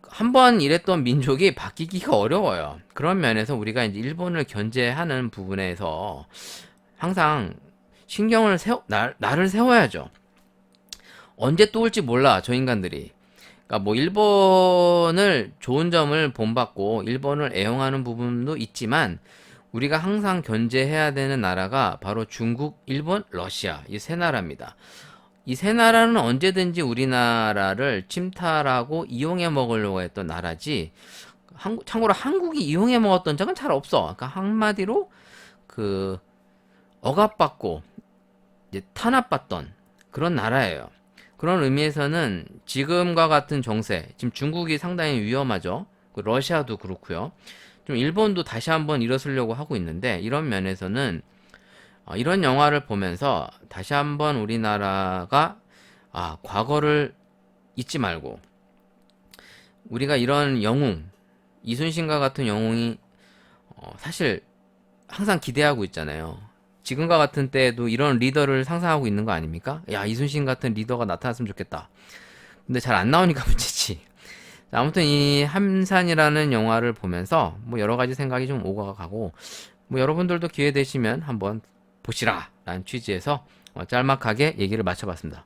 한 번 이랬던 민족이 바뀌기가 어려워요. 그런 면에서 우리가 이제 일본을 견제하는 부분에서 항상 신경을 나를 세워야죠. 언제 또 올지 몰라, 저 인간들이. 그러니까 뭐 일본을 좋은 점을 본받고 일본을 애용하는 부분도 있지만 우리가 항상 견제해야 되는 나라가 바로 중국, 일본, 러시아 이 세 나라입니다. 이 세 나라는 언제든지 우리나라를 침탈하고 이용해 먹으려고 했던 나라지. 참고로 한국이 이용해 먹었던 적은 잘 없어. 그러니까 한마디로 그 억압받고 이제 탄압받던 그런 나라예요. 그런 의미에서는 지금과 같은 정세, 지금 중국이 상당히 위험하죠. 러시아도 그렇고요. 좀 일본도 다시 한번 일어서려고 하고 있는데 이런 면에서는 이런 영화를 보면서 다시 한번 우리나라가 과거를 잊지 말고 우리가 이런 영웅, 이순신과 같은 영웅이 사실 항상 기대하고 있잖아요. 지금과 같은 때에도 이런 리더를 상상하고 있는 거 아닙니까? 야, 이순신 같은 리더가 나타났으면 좋겠다. 근데 잘 안 나오니까 문제지. 아무튼 이 함산이라는 영화를 보면서 뭐 여러 가지 생각이 좀 오고 가고 뭐 여러분들도 기회 되시면 한번 보시라 라는 취지에서 짤막하게 얘기를 마쳐봤습니다.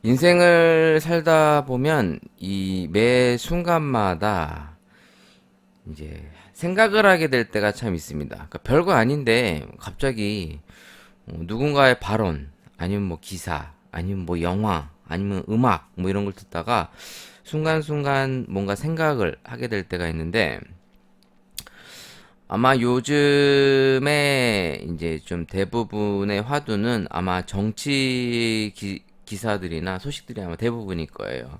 인생을 살다 보면 이 매 순간마다 이제 생각을 하게 될 때가 참 있습니다. 그러니까 별거 아닌데 갑자기 누군가의 발언 아니면 뭐 기사 아니면 뭐 영화 아니면 음악 뭐 이런 걸 듣다가 순간순간 뭔가 생각을 하게 될 때가 있는데 아마 요즘에 이제 좀 대부분의 화두는 아마 정치 기사들이나 소식들이 아마 대부분일 거예요.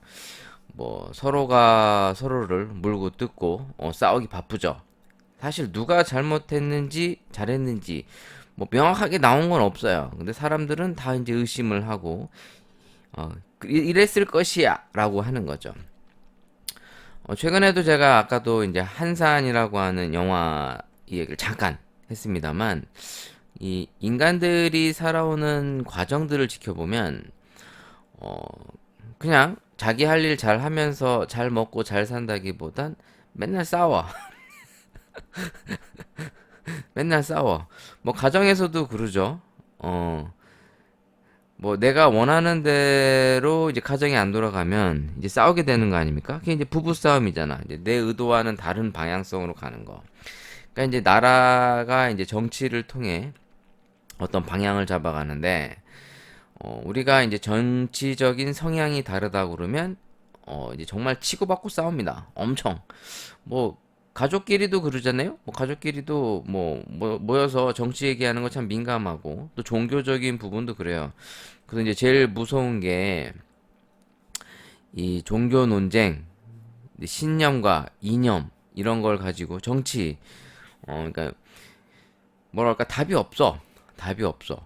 뭐 서로가 서로를 물고 뜯고 싸우기 바쁘죠. 사실 누가 잘못했는지 잘했는지 뭐 명확하게 나온 건 없어요. 근데 사람들은 다 이제 의심을 하고 이랬을 것이야 라고 하는 거죠. 최근에도 제가 아까도 이제 한산이라고 하는 영화 얘기를 잠깐 했습니다만 이 인간들이 살아오는 과정들을 지켜보면 그냥 자기 할 일 잘 하면서 잘 먹고 잘 산다기보단 맨날 싸워. 맨날 싸워. 뭐 가정에서도 그러죠. 뭐 내가 원하는 대로 이제 가정이 안 돌아가면 이제 싸우게 되는 거 아닙니까? 그게 이제 부부 싸움이잖아. 이제 내 의도와는 다른 방향성으로 가는 거. 그러니까 이제 나라가 이제 정치를 통해 어떤 방향을 잡아가는데 우리가 이제 정치적인 성향이 다르다 그러면 이제 정말 치고받고 싸웁니다. 엄청. 뭐 가족끼리도 그러잖아요. 뭐 가족끼리도 모여서 정치 얘기하는 거 참 민감하고 또 종교적인 부분도 그래요. 그래서 이제 제일 무서운 게 이 종교 논쟁, 신념과 이념 이런 걸 가지고 정치 그러니까 뭐랄까 답이 없어. 답이 없어.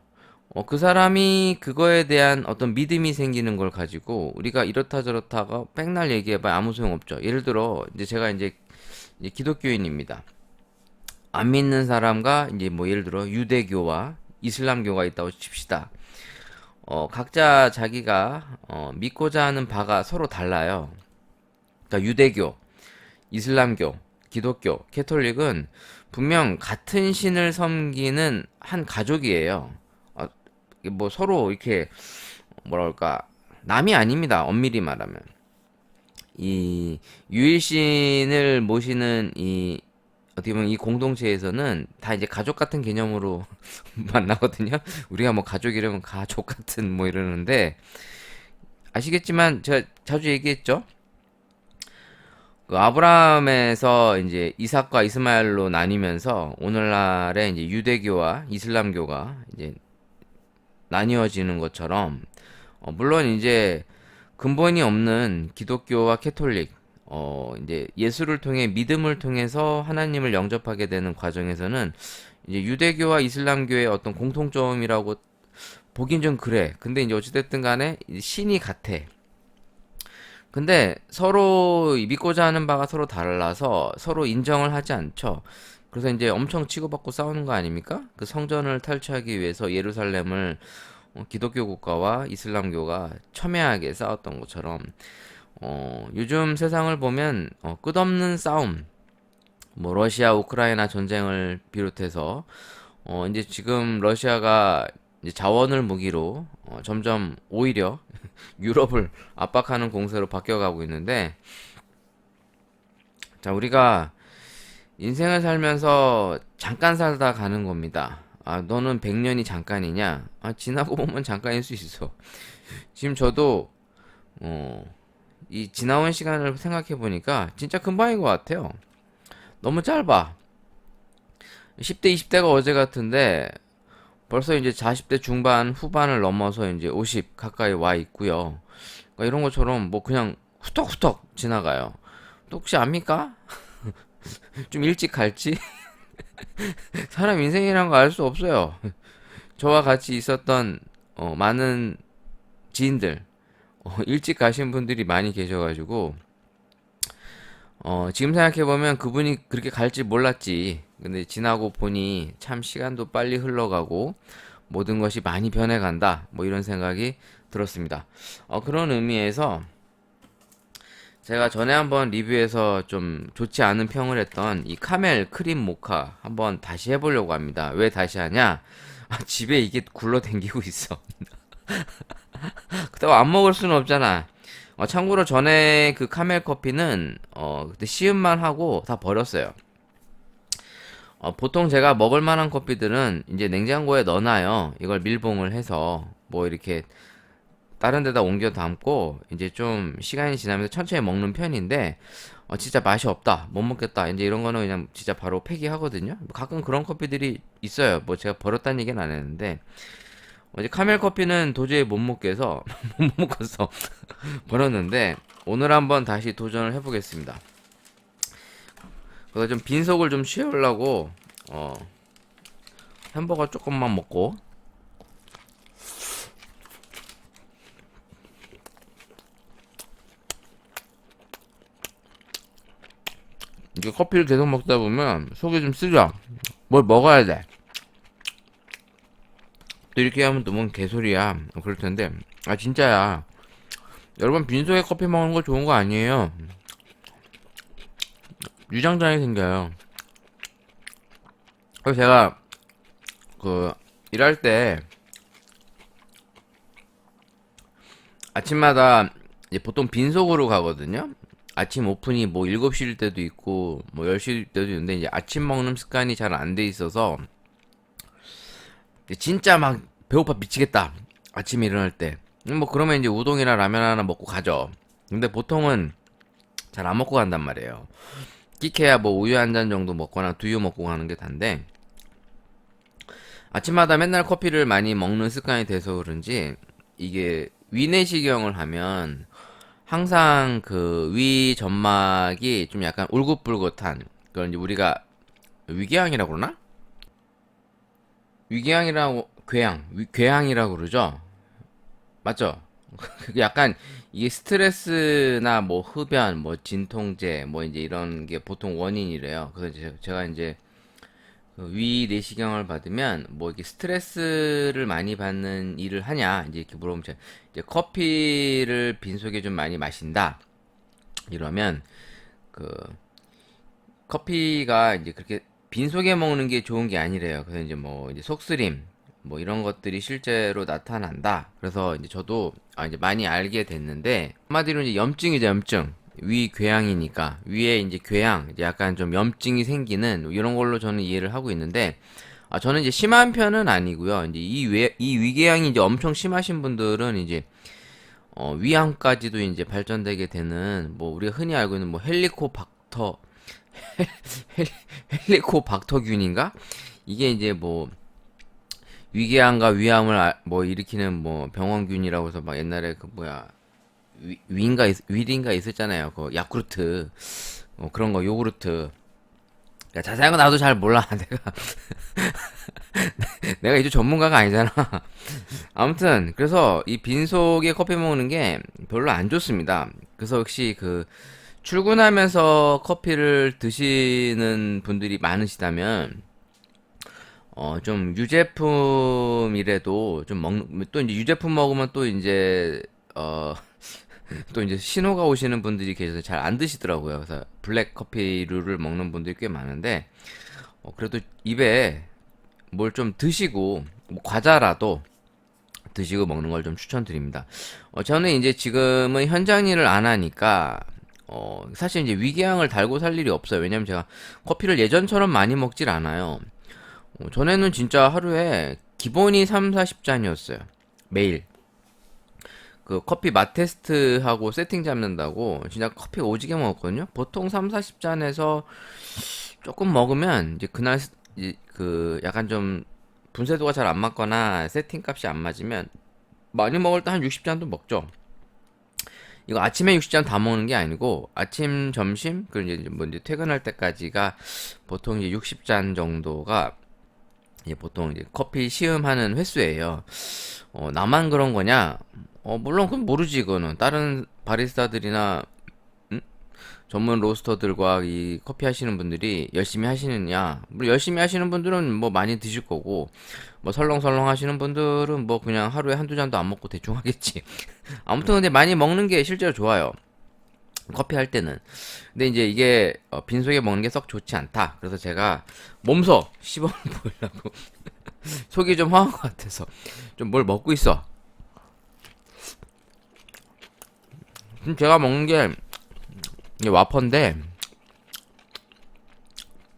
그 사람이 그거에 대한 어떤 믿음이 생기는 걸 가지고 우리가 이렇다 저렇다가 백날 얘기해봐야 아무 소용 없죠. 예를 들어 이제 제가 이제 기독교인입니다. 안 믿는 사람과 이제 뭐 예를 들어 유대교와 이슬람교가 있다고 칩시다. 각자 자기가 믿고자 하는 바가 서로 달라요. 그러니까 유대교, 이슬람교, 기독교, 캐톨릭은 분명 같은 신을 섬기는 한 가족이에요. 뭐 서로 이렇게 뭐랄까 남이 아닙니다. 엄밀히 말하면 이 유일신을 모시는 이 어떻게 보면 이 공동체에서는 다 이제 가족 같은 개념으로 만나거든요. 우리가 뭐 가족 이러면 가족 같은 뭐 이러는데 아시겠지만 제가 자주 얘기했죠. 그 아브라함에서 이제 이삭과 이스마엘로 나뉘면서 오늘날의 이제 유대교와 이슬람교가 이제 나뉘어지는 것처럼 물론 이제 근본이 없는 기독교와 캐톨릭 이제 예수를 통해 믿음을 통해서 하나님을 영접하게 되는 과정에서는 이제 유대교와 이슬람교의 어떤 공통점이라고 보긴 좀 그래. 근데 이제 어찌됐든 간에 신이 같아. 근데 서로 믿고자 하는 바가 서로 달라서 서로 인정을 하지 않죠. 그래서 이제 엄청 치고받고 싸우는 거 아닙니까? 그 성전을 탈취하기 위해서 예루살렘을 기독교 국가와 이슬람교가 첨예하게 싸웠던 것처럼 요즘 세상을 보면 끝없는 싸움, 뭐 러시아 우크라이나 전쟁을 비롯해서 이제 지금 러시아가 이제 자원을 무기로 점점 오히려 유럽을 압박하는 공세로 바뀌어가고 있는데, 자, 우리가 인생을 살면서 잠깐 살다 가는 겁니다. 아, 너는 100년이 잠깐이냐? 아, 지나고 보면 잠깐일 수 있어. 지금 저도 이 지나온 시간을 생각해 보니까 진짜 금방인 것 같아요. 너무 짧아. 10대, 20대가 어제 같은데 벌써 이제 40대 중반, 후반을 넘어서 이제 50 가까이 와 있고요. 그러니까 이런 것처럼 뭐 그냥 후덕후덕 지나가요. 또 혹시 압니까? 좀 일찍 갈지? 사람 인생이란 거 알 수 없어요. 저와 같이 있었던 많은 지인들, 일찍 가신 분들이 많이 계셔가지고 지금 생각해보면 그분이 그렇게 갈지 몰랐지. 근데 지나고 보니 참 시간도 빨리 흘러가고 모든 것이 많이 변해간다. 뭐 이런 생각이 들었습니다. 그런 의미에서 제가 전에 한번 리뷰에서 좀 좋지 않은 평을 했던 이 카멜 크림 모카 한번 다시 해보려고 합니다. 왜 다시 하냐? 집에 이게 굴러댕기고 있어. 그렇다고 안 먹을 수는 없잖아. 참고로 전에 그 카멜 커피는 그때 시음만 하고 다 버렸어요. 보통 제가 먹을 만한 커피들은 이제 냉장고에 넣어놔요. 이걸 밀봉을 해서 뭐 이렇게 다른 데다 옮겨 담고 이제 좀 시간이 지나면서 천천히 먹는 편인데 진짜 맛이 없다, 못 먹겠다, 이제 이런 거는 그냥 진짜 바로 폐기하거든요. 가끔 그런 커피들이 있어요. 뭐 제가 버렸다는 얘기는 안 했는데 이제 카멜 커피는 도저히 못 먹겠어 못 먹었어. 버렸는데 오늘 한번 다시 도전을 해보겠습니다. 그래서 좀 빈속을 좀 채우려고 햄버거 조금만 먹고 이게 커피를 계속 먹다 보면 속이 좀 쓰죠. 뭘 먹어야 돼. 또 이렇게 하면 또 뭔 개소리야. 그럴 텐데 진짜야. 여러분 빈속에 커피 먹는 거 좋은 거 아니에요. 유장장이 생겨요. 그래서 제가 그 일할 때 아침마다 이제 보통 빈속으로 가거든요. 아침 오픈이 뭐 7시일 때도 있고 뭐 10시일 때도 있는데 이제 아침 먹는 습관이 잘 안 돼 있어서 진짜 막 배고파 미치겠다, 아침에 일어날 때. 뭐 그러면 이제 우동이나 라면 하나 먹고 가죠. 근데 보통은 잘 안 먹고 간단 말이에요. 끼케야 뭐 우유 한 잔 정도 먹거나 두유 먹고 가는 게 단데, 아침마다 맨날 커피를 많이 먹는 습관이 돼서 그런지 이게 위내시경을 하면 항상 그 위 점막이 좀 약간 울긋불긋한, 그걸 이제 우리가 위궤양이라고 그러나? 위궤양이라고, 궤양이라고 그러죠? 맞죠? 약간 이게 스트레스나 뭐 흡연, 뭐 진통제, 뭐 이제 이런 게 보통 원인이래요. 그래서 제가 이제 그위 내시경을 받으면 뭐 이렇게 스트레스를 많이 받는 일을 하냐 이제 이렇게 물어보면 이제 커피를 빈속에 좀 많이 마신다 이러면 그 커피가 이제 그렇게 빈속에 먹는 게 좋은 게 아니래요. 그래서 이제 뭐 이제 속쓰림 뭐 이런 것들이 실제로 나타난다. 그래서 이제 저도 이제 많이 알게 됐는데, 한마디로 이제 염증이죠, 염증. 위궤양이니까 위에 이제 궤양, 이제 약간 좀 염증이 생기는 이런 걸로 저는 이해를 하고 있는데, 저는 이제 심한 편은 아니고요. 이제 이 위궤양이 이제 엄청 심하신 분들은 이제 위암까지도 이제 발전되게 되는, 뭐 우리가 흔히 알고 있는 뭐 헬리코박터균인가? 이게 이제 뭐 위궤양과 위암을 뭐 일으키는 뭐 병원균이라고 해서 막 옛날에 그 뭐야 위인가 있었잖아요. 그 야쿠르트 그런 거 요구르트. 야, 자세한 거 나도 잘 몰라. 내가 이쪽 전문가가 아니잖아. 아무튼 그래서 이 빈속에 커피 먹는 게 별로 안 좋습니다. 그래서 역시 그 출근하면서 커피를 드시는 분들이 많으시다면, 좀 유제품이라도 좀 또 이제 유제품 먹으면 또 이제, 또 이제 신호가 오시는 분들이 계셔서 잘 안 드시더라고요. 그래서 블랙 커피류를 먹는 분들이 꽤 많은데, 그래도 입에 뭘 좀 드시고, 뭐 과자라도 드시고 먹는 걸 좀 추천드립니다. 저는 이제 지금은 현장 일을 안 하니까, 사실 이제 위궤양을 달고 살 일이 없어요. 왜냐면 제가 커피를 예전처럼 많이 먹질 않아요. 전에는 진짜 하루에 기본이 3, 40잔이었어요. 매일. 그 커피 맛 테스트하고 세팅 잡는다고 진짜 커피 오지게 먹었거든요. 보통 3, 40잔에서 조금 먹으면 이제 그날 그 약간 좀 분쇄도가 잘 안 맞거나 세팅 값이 안 맞으면 많이 먹을 때 한 60잔도 먹죠. 이거 아침에 60잔 다 먹는 게 아니고 아침, 점심, 그리고 이제 뭐 이제 퇴근할 때까지가 보통 이제 60잔 정도가 이제 보통 이제 커피 시음하는 횟수예요. 나만 그런 거냐? 물론 그건 모르지 이거는 다른 바리스타들이나 전문 로스터들과 이 커피 하시는 분들이 열심히 하시느냐? 물론 열심히 하시는 분들은 뭐 많이 드실 거고, 뭐 설렁설렁 하시는 분들은 뭐 그냥 하루에 한두 잔도 안 먹고 대충 하겠지. 아무튼 근데 많이 먹는 게 실제로 좋아요. 커피 할 때는. 근데 이제 이게 빈속에 먹는 게 썩 좋지 않다. 그래서 제가 몸소 시범을 보이려고 속이 좀 허한 것 같아서 좀 뭘 먹고 있어. 지금 제가 먹는 게 이게 와퍼인데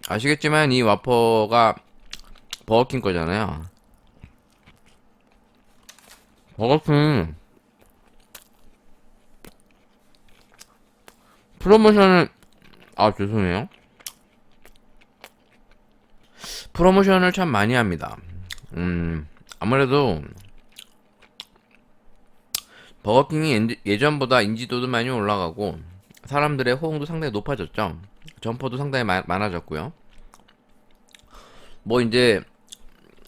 아시겠지만 이 와퍼가 버거킹 거잖아요. 버거킹 프로모션을 죄송해요. 프로모션을 참 많이 합니다. 아무래도 버거킹이 예전보다 인지도도 많이 올라가고 사람들의 호응도 상당히 높아졌죠. 점포도 상당히 많아졌고요. 뭐 이제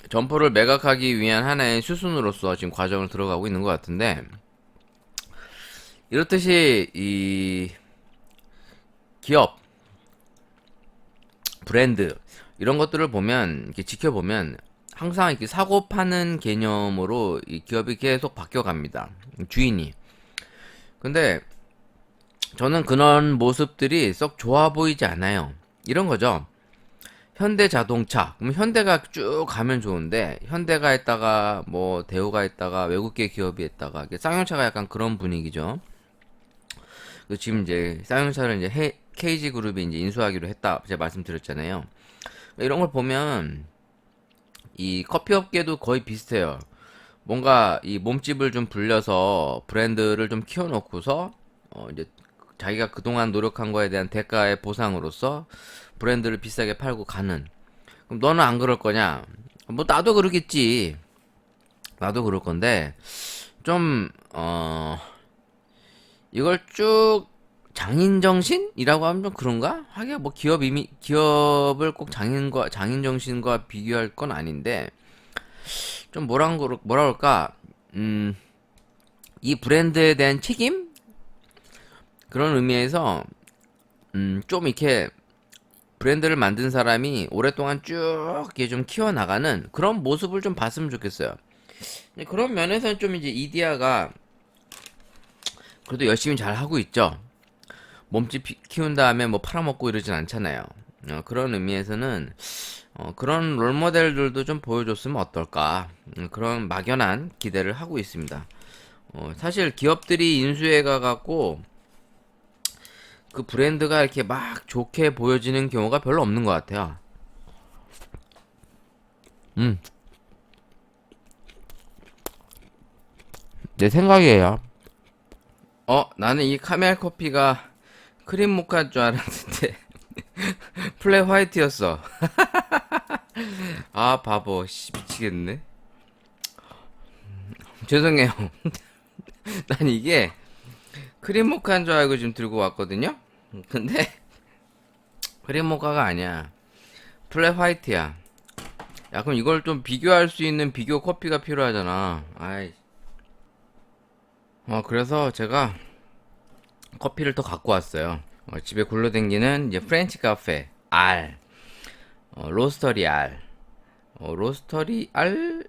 점포를 매각하기 위한 하나의 수순으로서 지금 과정을 들어가고 있는 것 같은데, 이렇듯이 이 기업, 브랜드 이런 것들을 보면 이렇게 지켜보면 항상 이렇게 사고 파는 개념으로 이 기업이 계속 바뀌어갑니다. 주인이. 근데 저는 그런 모습들이 썩 좋아 보이지 않아요. 이런 거죠. 현대자동차. 그럼 현대가 쭉 가면 좋은데 현대가 했다가 뭐 대우가 했다가 외국계 기업이 했다가 쌍용차가 약간 그런 분위기죠. 지금 이제 쌍용차를 이제 KG 그룹이 이제 인수하기로 했다 제가 말씀드렸잖아요. 이런 걸 보면 이 커피 업계도 거의 비슷해요. 뭔가 이 몸집을 좀 불려서 브랜드를 좀 키워놓고서 이제 자기가 그동안 노력한 거에 대한 대가의 보상으로서 브랜드를 비싸게 팔고 가는. 그럼 너는 안 그럴 거냐? 뭐 나도 그러겠지. 나도 그럴 건데 좀 이걸 쭉 장인 정신이라고 하면 좀 그런가? 하긴 뭐 기업을 꼭 장인 정신과 비교할 건 아닌데 좀 뭐라 그럴까? 이 브랜드에 대한 책임? 그런 의미에서 좀 이렇게 브랜드를 만든 사람이 오랫동안 쭉 이렇게 좀 키워나가는 그런 모습을 좀 봤으면 좋겠어요. 그런 면에서는 좀 이제 이디야가 그래도 열심히 잘 하고 있죠. 몸집 키운 다음에 뭐 팔아먹고 이러진 않잖아요. 그런 의미에서는 그런 롤모델들도 좀 보여줬으면 어떨까. 그런 막연한 기대를 하고 있습니다. 사실 기업들이 인수해가 갖고 그 브랜드가 이렇게 막 좋게 보여지는 경우가 별로 없는 것 같아요. 내 생각이에요. 나는 이 카멜 커피가 크림 모카인 줄 알았는데 플랫 화이트였어. 아 바보 씨 미치겠네. 죄송해요. 난 이게 크림 모카인 줄 알고 지금 들고 왔거든요. 근데 크림 모카가 아니야. 플랫 화이트야. 야 그럼 이걸 좀 비교할 수 있는 비교 커피가 필요하잖아. 아이. 그래서 제가 커피를 더 갖고 왔어요. 집에 굴러댕기는 이제 프렌치 카페 R, 로스터리 R, 로스터리 R,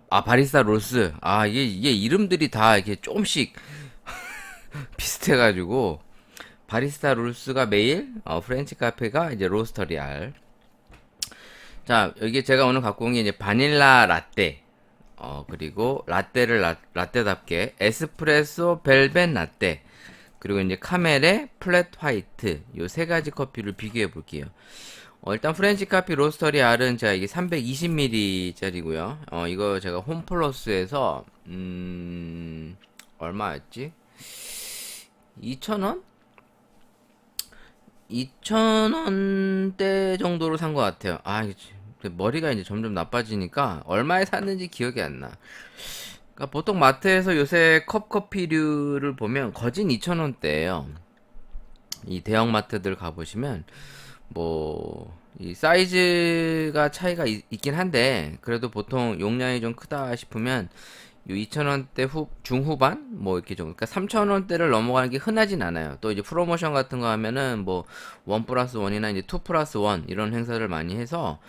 바리스타 로스. 이게 이름들이 다 이렇게 조금씩 비슷해가지고, 바리스타 롤스가 메일, 프렌치 카페가 이제 로스터리 R. 자, 여기 제가 오늘 갖고 온 게 이제 바닐라 라떼, 그리고 라떼를 라떼답게 에스프레소 벨벳 라떼, 그리고 이제 카멜의 플랫 화이트, 요 세 가지 커피를 비교해 볼게요. 일단 프렌치 카피 로스터리 R은 제가 이게 320ml짜리고요. 이거 제가 홈플러스에서 얼마였지? 2,000원? 2,000원대 정도로 산 것 같아요. 머리가 이제 점점 나빠지니까 얼마에 샀는지 기억이 안 나. 그러니까 보통 마트에서 요새 컵커피류를 보면 거진 2,000원대예요. 이 대형 마트들 가보시면 이 사이즈가 차이가 있긴 한데 그래도 보통 용량이 좀 크다 싶으면 요 2,000원대 중후반 이렇게 좀, 그러니까 3,000원대를 넘어가는 게 흔하진 않아요. 또 이제 프로모션 같은 거 하면은 1+1이나 이제 2+1 이런 행사를 많이 해서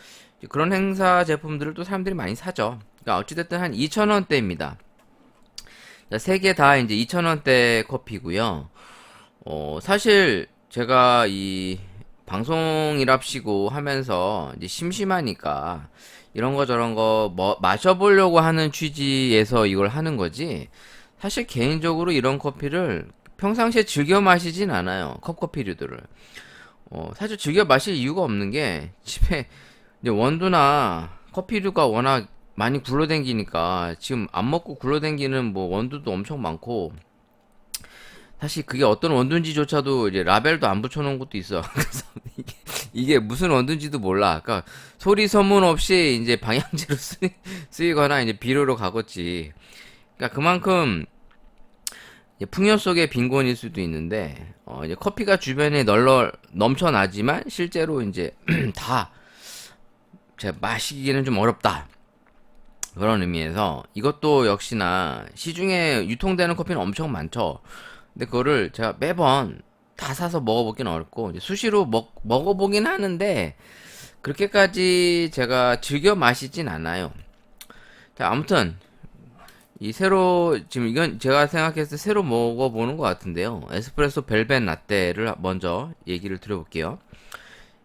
그런 행사 제품들을 또 사람들이 많이 사죠. 그러니까 어찌됐든 한 2,000원대입니다. 세 개 다 이제 2,000원대 커피고요. 사실 제가 이 방송이랍시고 하면서 이제 심심하니까 이런 거 저런 거 마셔보려고 하는 취지에서 이걸 하는 거지. 사실 개인적으로 이런 커피를 평상시에 즐겨 마시진 않아요. 컵커피류들을. 사실 즐겨 마실 이유가 없는 게 집에 이제 원두나 커피류가 워낙 많이 굴러댕기니까 지금 안 먹고 굴러댕기는 원두도 엄청 많고 사실 그게 어떤 원두인지조차도 이제 라벨도 안 붙여놓은 것도 있어. 그래서 이게 무슨 원두인지도 몰라. 그러니까 소리 소문 없이 이제 방향제로 쓰이거나 이제 비료로 가겠지. 그러니까 그만큼 이제 풍요 속의 빈곤일 수도 있는데 이제 커피가 주변에 넘쳐나지만 실제로 이제 다 제가 마시기는 좀 어렵다. 그런 의미에서 이것도 역시나 시중에 유통되는 커피는 엄청 많죠. 근데 그거를 제가 매번 다 사서 먹어보긴 어렵고 이제 수시로 먹어보긴 하는데 그렇게까지 제가 즐겨 마시진 않아요. 자, 아무튼 지금 이건 제가 생각했을 때 새로 먹어보는 것 같은데요. 에스프레소 벨벳 라떼를 먼저 얘기를 드려볼게요.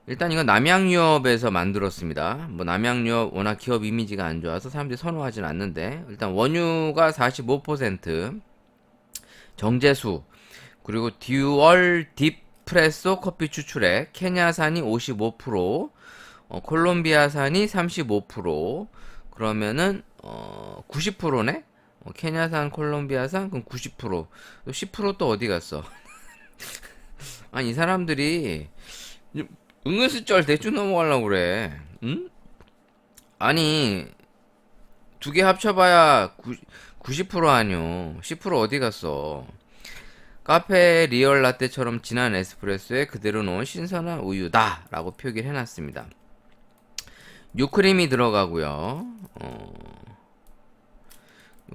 일단 이건 남양유업에서 만들었습니다. 남양유업 워낙 기업 이미지가 안 좋아서 사람들이 선호하진 않는데 일단 원유가 45%, 정제수, 그리고 듀얼 딥프레소 커피 추출액, 케냐산이 55%, 콜롬비아산이 35%, 그러면은 90%네? 케냐산, 콜롬비아산, 그럼 90%. 10%또 어디 갔어? 아니, 이 사람들이 은근슬쩍 대충 넘어가려고 그래. 응? 아니, 두 개 합쳐봐야 90% 아니요. 10% 어디 갔어? 카페 리얼 라떼처럼 진한 에스프레소에 그대로 놓은 신선한 우유다 라고 표기를 해놨습니다. 뉴크림이 들어가고요.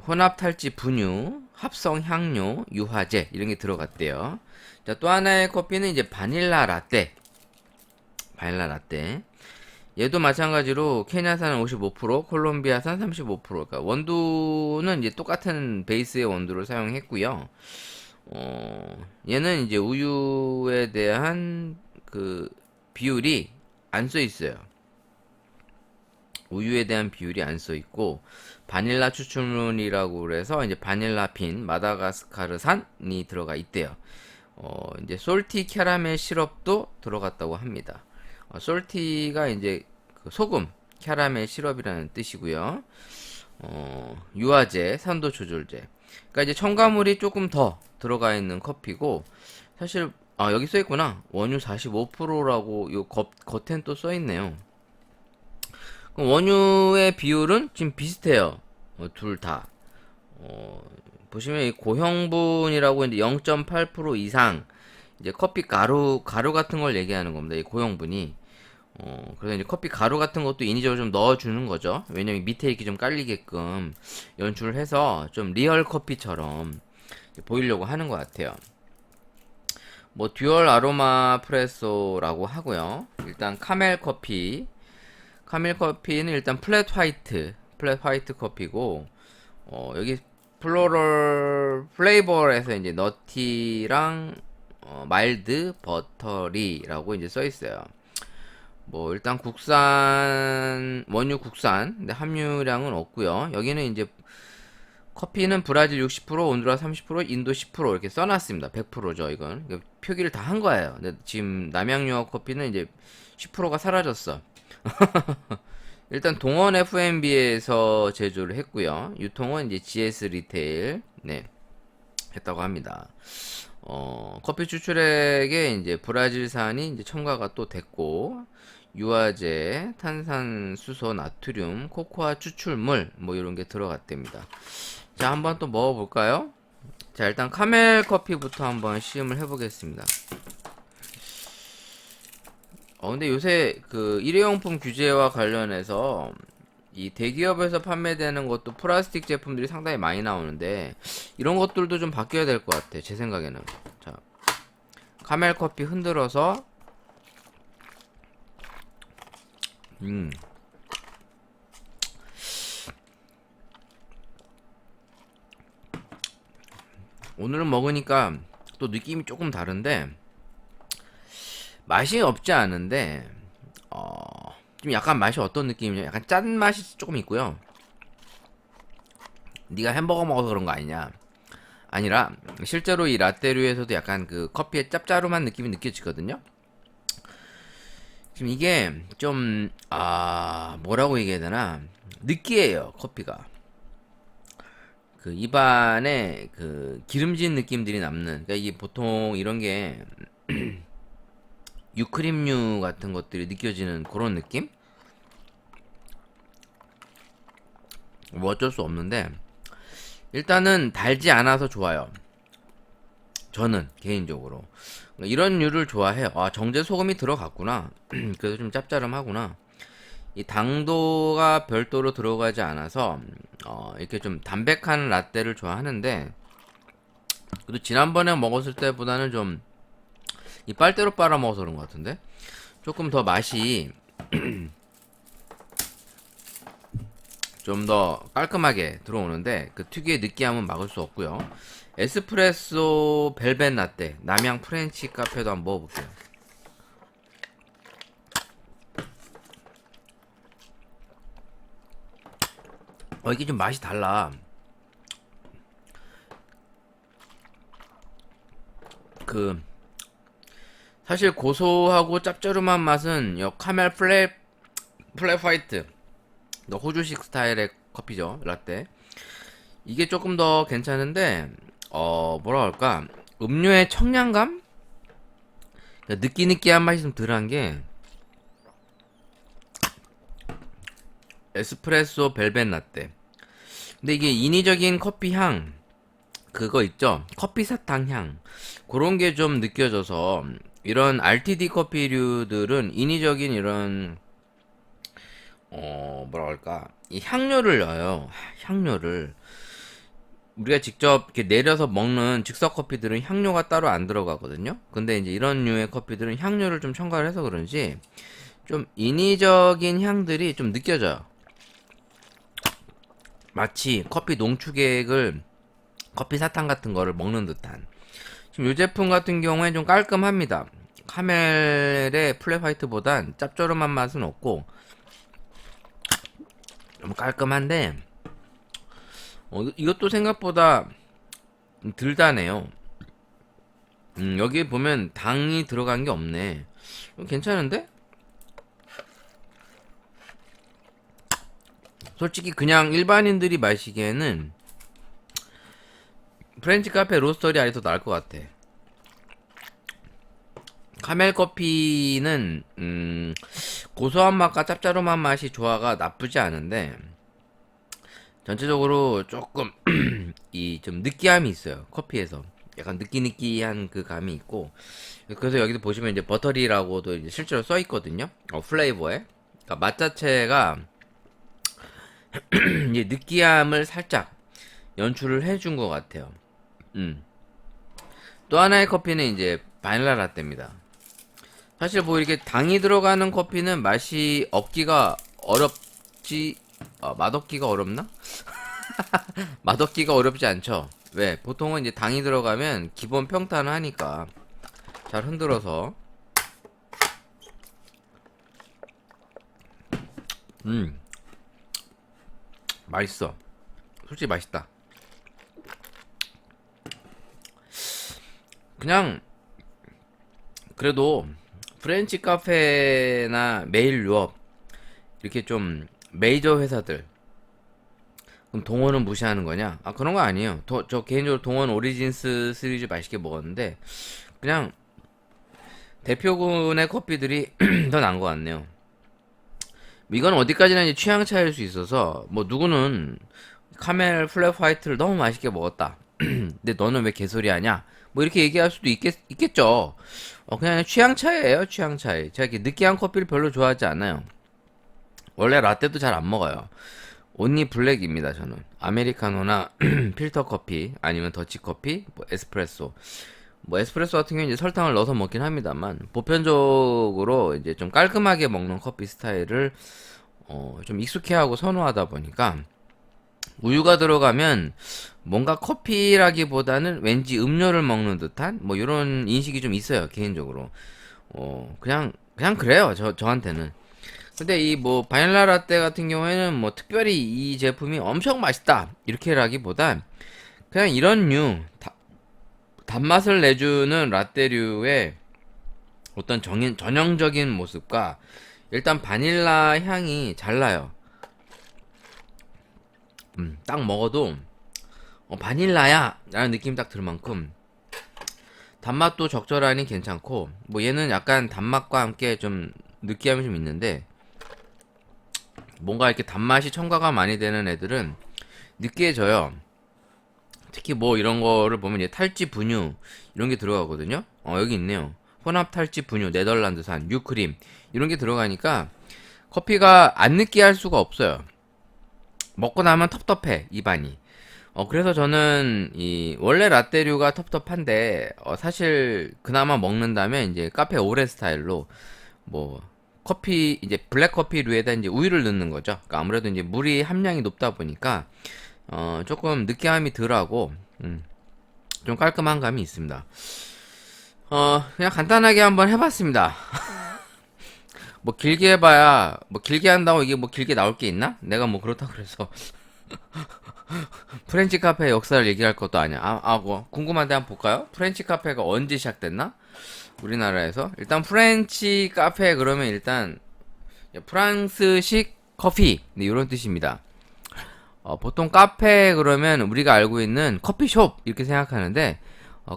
혼합 탈지 분유, 합성 향료, 유화제 이런 게 들어갔대요. 자, 또 하나의 커피는 이제 바닐라 라떼. 얘도 마찬가지로 케냐산 55%, 콜롬비아산 35%. 그러니까 원두는 이제 똑같은 베이스의 원두를 사용했고요. 얘는 이제 우유에 대한 그 비율이 안 써 있어요. 우유에 대한 비율이 안 써 있고 바닐라 추출물이라고 그래서 이제 바닐라 빈 마다가스카르산이 들어가 있대요. 이제 솔티 캐러멜 시럽도 들어갔다고 합니다. 솔티가 이제 그 소금, 캐러멜 시럽이라는 뜻이고요. 유화제, 산도 조절제. 그러니까 이제 첨가물이 조금 더 들어가 있는 커피고 사실 여기 써 있구나. 원유 45%라고 요 겉엔 또 써 있네요. 그럼 원유의 비율은 지금 비슷해요. 둘 다. 보시면 이 고형분이라고 이제 0.8% 이상 이제 커피 가루 같은 걸 얘기하는 겁니다. 이 고형분이. 그래서 이제 커피 가루 같은 것도 인위적으로 좀 넣어주는 거죠. 왜냐면 밑에 이렇게 좀 깔리게끔 연출을 해서 좀 리얼 커피처럼 보이려고 하는 것 같아요. 뭐 듀얼 아로마 프레소라고 하고요. 일단 카멜 커피는 일단 플랫 화이트 커피고, 여기 플로럴 플레이버에서 이제 너티랑 마일드 버터리라고 이제 써 있어요. 뭐 일단 원유 국산, 근데 함유량은 없고요. 여기는 이제 커피는 브라질 60%, 온두라 30%, 인도 10% 이렇게 써놨습니다. 100%죠, 이건. 표기를 다 한 거예요. 근데 지금 남양유업 커피는 이제 10%가 사라졌어. 일단 동원 FMB에서 제조를 했고요. 유통은 이제 GS 리테일, 네, 했다고 합니다. 커피 추출액에 이제 브라질산이 이제 첨가가 또 됐고, 유화제, 탄산수소, 나트륨, 코코아 추출물, 뭐 이런 게 들어갔답니다. 자, 한번 또 먹어볼까요? 자, 일단 카멜 커피부터 한번 시음을 해보겠습니다. 근데 요새 그 일회용품 규제와 관련해서 이 대기업에서 판매되는 것도 플라스틱 제품들이 상당히 많이 나오는데, 이런 것들도 좀 바뀌어야 될 것 같아, 제 생각에는. 자, 카멜 커피 흔들어서, 오늘은 먹으니까 또 느낌이 조금 다른데, 맛이 없지 않은데, 좀 약간 맛이 어떤 느낌이냐? 약간 짠 맛이 조금 있고요. 네가 햄버거 먹어서 그런 거 아니냐? 아니라 실제로 이 라떼류에서도 약간 그 커피의 짭짤한 느낌이 느껴지거든요. 지금 이게 좀 뭐라고 얘기해야 되나? 느끼해요, 커피가. 그 입안에 그 기름진 느낌들이 남는. 그러니까 이게 보통 이런 게 유크림류 같은 것들이 느껴지는 그런 느낌? 뭐 어쩔 수 없는데, 일단은 달지 않아서 좋아요. 저는 개인적으로 이런 류를 좋아해요. 정제 소금이 들어갔구나. 그래서 좀 짭짤하구나. 이 당도가 별도로 들어가지 않아서 이렇게 좀 담백한 라떼를 좋아하는데, 그래도 지난번에 먹었을 때보다는 좀 이 빨대로 빨아 먹어서 그런 것 같은데, 조금 더 맛이 좀 더 깔끔하게 들어오는데, 그 특유의 느끼함은 막을 수 없고요. 에스프레소 벨벳 라떼, 남양 프렌치 카페도 한번 먹어볼게요. 이게 좀 맛이 달라. 그 사실 고소하고 짭조름한 맛은 요 카멜 플랫 화이트, 호주식 스타일의 커피죠, 라떼. 이게 조금 더 괜찮은데, 뭐라 할까, 음료의 청량감? 느끼느끼한 맛이 좀 덜한 게 에스프레소 벨벳 라떼. 근데 이게 인위적인 커피 향, 그거 있죠, 커피 사탕 향, 그런 게 좀 느껴져서, 이런 RTD 커피류들은 인위적인 이런 뭐라 할까, 이 향료를 넣어요. 향료를 우리가 직접 이렇게 내려서 먹는 즉석 커피들은 향료가 따로 안 들어가거든요. 근데 이제 이런 류의 커피들은 향료를 좀 첨가를 해서 그런지 좀 인위적인 향들이 좀 느껴져요. 마치 커피 농축액을, 커피 사탕 같은 거를 먹는 듯한. 지금 이 제품 같은 경우에 좀 깔끔합니다. 카멜의 플랫 화이트보단 짭조름한 맛은 없고 좀 깔끔한데, 이것도 생각보다 덜 다네요. 여기 보면 당이 들어간 게 없네. 괜찮은데? 솔직히 그냥 일반인들이 마시기에는 프렌치 카페 로스터리 아니 더 나을 것 같아. 카멜 커피는 고소한 맛과 짭짤한 맛이 조화가 나쁘지 않은데, 전체적으로 조금 이 좀 느끼함이 있어요, 커피에서. 약간 느끼느끼한 그 감이 있고. 그래서 여기도 보시면 이제 버터리라고도 이제 실제로 써 있거든요, 플레이버에. 그러니까 맛 자체가 이제 느끼함을 살짝 연출을 해준 것 같아요. 또 하나의 커피는 이제 바닐라 라떼입니다. 사실 뭐 이렇게 당이 들어가는 커피는 맛이 없기가 어렵지, 맛없기가 어렵나? 맛없기가 어렵지 않죠. 왜? 보통은 이제 당이 들어가면 기본 평탄을 하니까 잘 흔들어서 맛있어. 솔직히 맛있다. 그냥 그래도 프렌치 카페나 메일 유업 이렇게 좀 메이저 회사들, 그럼 동원은 무시하는 거냐? 아, 그런 거 아니에요. 저 개인적으로 동원 오리진스 시리즈 맛있게 먹었는데 그냥 대표군의 커피들이 더 나은 것 같네요. 이건 어디까지나 이제 취향 차이일 수 있어서 뭐 누구는 카멜 플랫 화이트를 너무 맛있게 먹었다. 근데 너는 왜 개소리 하냐? 뭐 이렇게 얘기할 수도 있겠죠. 그냥 취향 차이예요, 취향 차이. 제가 이렇게 느끼한 커피를 별로 좋아하지 않아요. 원래 라떼도 잘 안 먹어요. 온리 블랙입니다, 저는. 아메리카노나 필터 커피, 아니면 더치 커피, 뭐 에스프레소. 뭐 에스프레소 같은 경우는 이제 설탕을 넣어서 먹긴 합니다만, 보편적으로 이제 좀 깔끔하게 먹는 커피 스타일을 좀 익숙해하고 선호하다 보니까 우유가 들어가면 뭔가 커피라기보다는 왠지 음료를 먹는 듯한 뭐 이런 인식이 좀 있어요, 개인적으로. 그냥 그래요, 저한테는. 근데 이 뭐 바닐라 라떼 같은 경우에는 뭐 특별히 이 제품이 엄청 맛있다 이렇게라기보단 그냥 이런 류 단맛을 내주는 라떼류의 어떤 전형적인 모습과 일단 바닐라 향이 잘 나요. 딱 먹어도 바닐라야 라는 느낌 딱 들 만큼 단맛도 적절하니 괜찮고, 뭐 얘는 약간 단맛과 함께 좀 느끼함이 좀 있는데, 뭔가 이렇게 단맛이 첨가가 많이 되는 애들은 느끼해져요. 특히 뭐 이런 거를 보면 이제 탈지 분유 이런 게 들어가거든요. 여기 있네요. 혼합 탈지 분유, 네덜란드산 뉴크림 이런 게 들어가니까 커피가 안 느끼할 수가 없어요. 먹고 나면 텁텁해, 입안이. 그래서 저는 이 원래 라떼류가 텁텁한데 사실 그나마 먹는다면 이제 카페 오레 스타일로 뭐 커피 이제 블랙 커피류에다 이제 우유를 넣는 거죠. 그러니까 아무래도 이제 물이 함량이 높다 보니까 조금 느끼함이 덜하고 좀 깔끔한 감이 있습니다. 그냥 간단하게 한번 해봤습니다. 뭐 길게 해봐야 뭐 길게 한다고 이게 뭐 길게 나올 게 있나? 내가 뭐 그렇다 그래서 프렌치 카페 역사를 얘기할 것도 아니야. 뭐 궁금한데 한번 볼까요? 프렌치 카페가 언제 시작됐나? 우리나라에서 일단 프렌치 카페 그러면 일단 프랑스식 커피 이런 뜻입니다. 보통 카페 그러면 우리가 알고 있는 커피숍 이렇게 생각하는데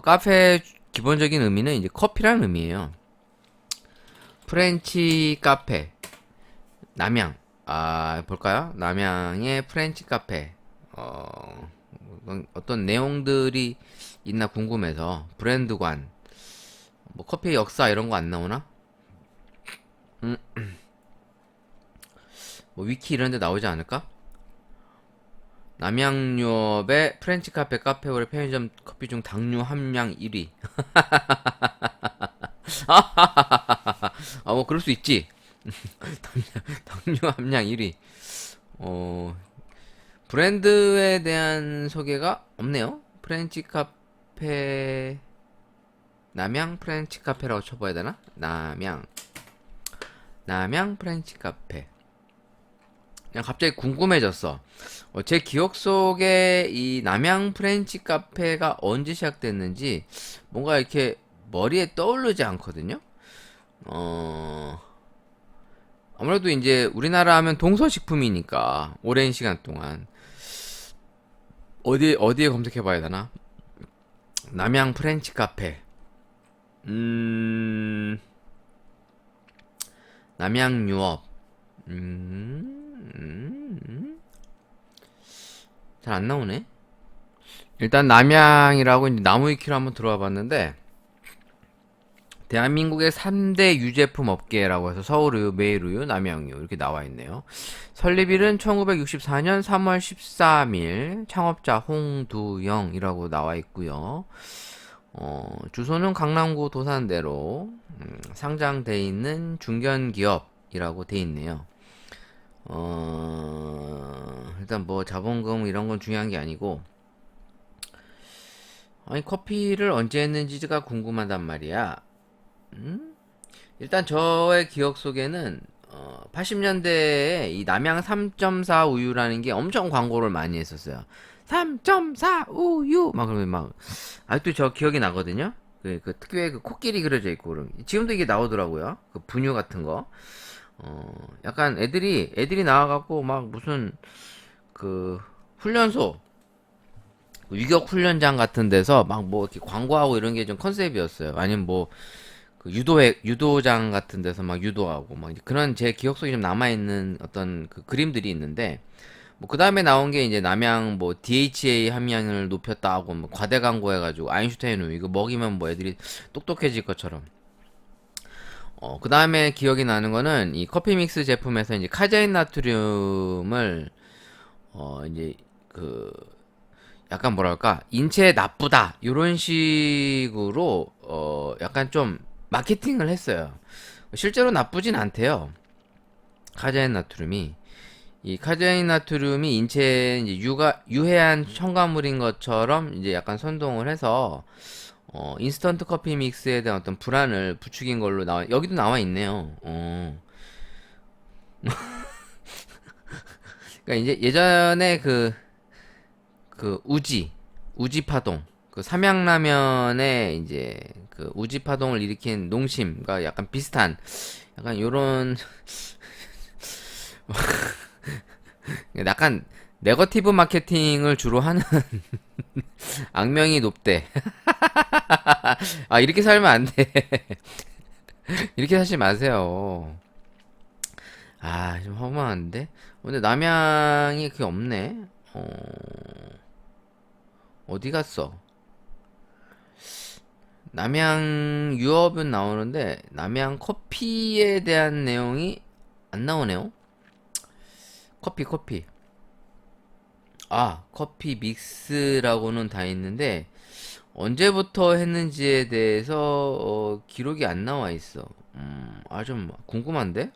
카페 기본적인 의미는 이제 커피라는 의미예요. 프렌치 카페 남양 볼까요? 남양의 프렌치 카페 어떤 내용들이 있나 궁금해서 브랜드관 뭐 커피 역사 이런 거 안 나오나? 뭐 위키 이런 데 나오지 않을까? 남양유업의 프렌치 카페오레 편의점 커피 중 당류 함량 1위. 뭐 그럴 수 있지. 당류 함량 1위. 브랜드에 대한 소개가 없네요. 프렌치 카페 남양 프렌치 카페라고 쳐봐야 되나? 남양 프렌치 카페. 그냥 갑자기 궁금해졌어. 제 기억 속에 이 남양 프렌치 카페가 언제 시작됐는지 뭔가 이렇게 머리에 떠오르지 않거든요. 아무래도 이제 우리나라 하면 동서식품이니까 오랜 시간 동안 어디에 검색해봐야 되나? 남양 프렌치 카페. 남양 유업. 잘 안 나오네. 일단 남양이라고 이제 나무위키로 한번 들어와 봤는데 대한민국의 3대 유제품 업계라고 해서 서울우유, 매일우유, 남양유 이렇게 나와 있네요. 설립일은 1964년 3월 13일, 창업자 홍두영이라고 나와 있고요. 주소는 강남구 도산대로 상장돼 있는 중견기업이라고 돼 있네요. 일단 뭐 자본금 이런 건 중요한 게 아니고, 아니 커피를 언제 했는지가 궁금하단 말이야. 일단 저의 기억 속에는 80년대에 이 남양 3.4 우유라는 게 엄청 광고를 많이 했었어요. 3.4 우유 막 그러면 막 아직도 저 기억이 나거든요. 그 특유의 그 코끼리 그려져 있고 그런 지금도 이게 나오더라고요. 그 분유 같은 거. 약간 애들이 나와갖고 막 무슨 그 훈련소 유격 훈련장 같은 데서 막 뭐 이렇게 광고하고 이런 게 좀 컨셉이었어요. 아니면 뭐 그 유도장 같은 데서 막 유도하고 막 그런 제 기억 속에 좀 남아 있는 어떤 그 그림들이 있는데, 뭐 그 다음에 나온 게 이제 남양 뭐 DHA 함량을 높였다 하고 뭐 과대 광고 해가지고 아인슈타인 우유 이거 먹이면 뭐 애들이 똑똑해질 것처럼. 그 다음에 기억이 나는 거는 이 커피 믹스 제품에서 이제 카제인 나트륨을 이제 그 약간 뭐랄까 인체에 나쁘다 요런 식으로 약간 좀 마케팅을 했어요. 실제로 나쁘진 않대요. 카제인 나트륨이 이 카제인 나트륨이 인체에 이제 유해한 첨가물인 것처럼 이제 약간 선동을 해서 인스턴트 커피 믹스에 대한 어떤 불안을 부추긴 걸로 여기도 나와 있네요. 그러니까 이제 예전에 그 우지 파동, 그 삼양라면에 이제 그 우지 파동을 일으킨 농심과 약간 비슷한, 약간 요런 약간 네거티브 마케팅을 주로 하는 악명이 높대. 아, 이렇게 살면 안 돼. 이렇게 사지 마세요. 아, 좀 허무한데? 근데 남양이 그게 없네. 어디 갔어? 남양 유업은 나오는데 남양 커피에 대한 내용이 안 나오네요. 커피. 아, 커피 믹스라고는 다 있는데 언제부터 했는지에 대해서 기록이 안 나와 있어. 좀 궁금한데?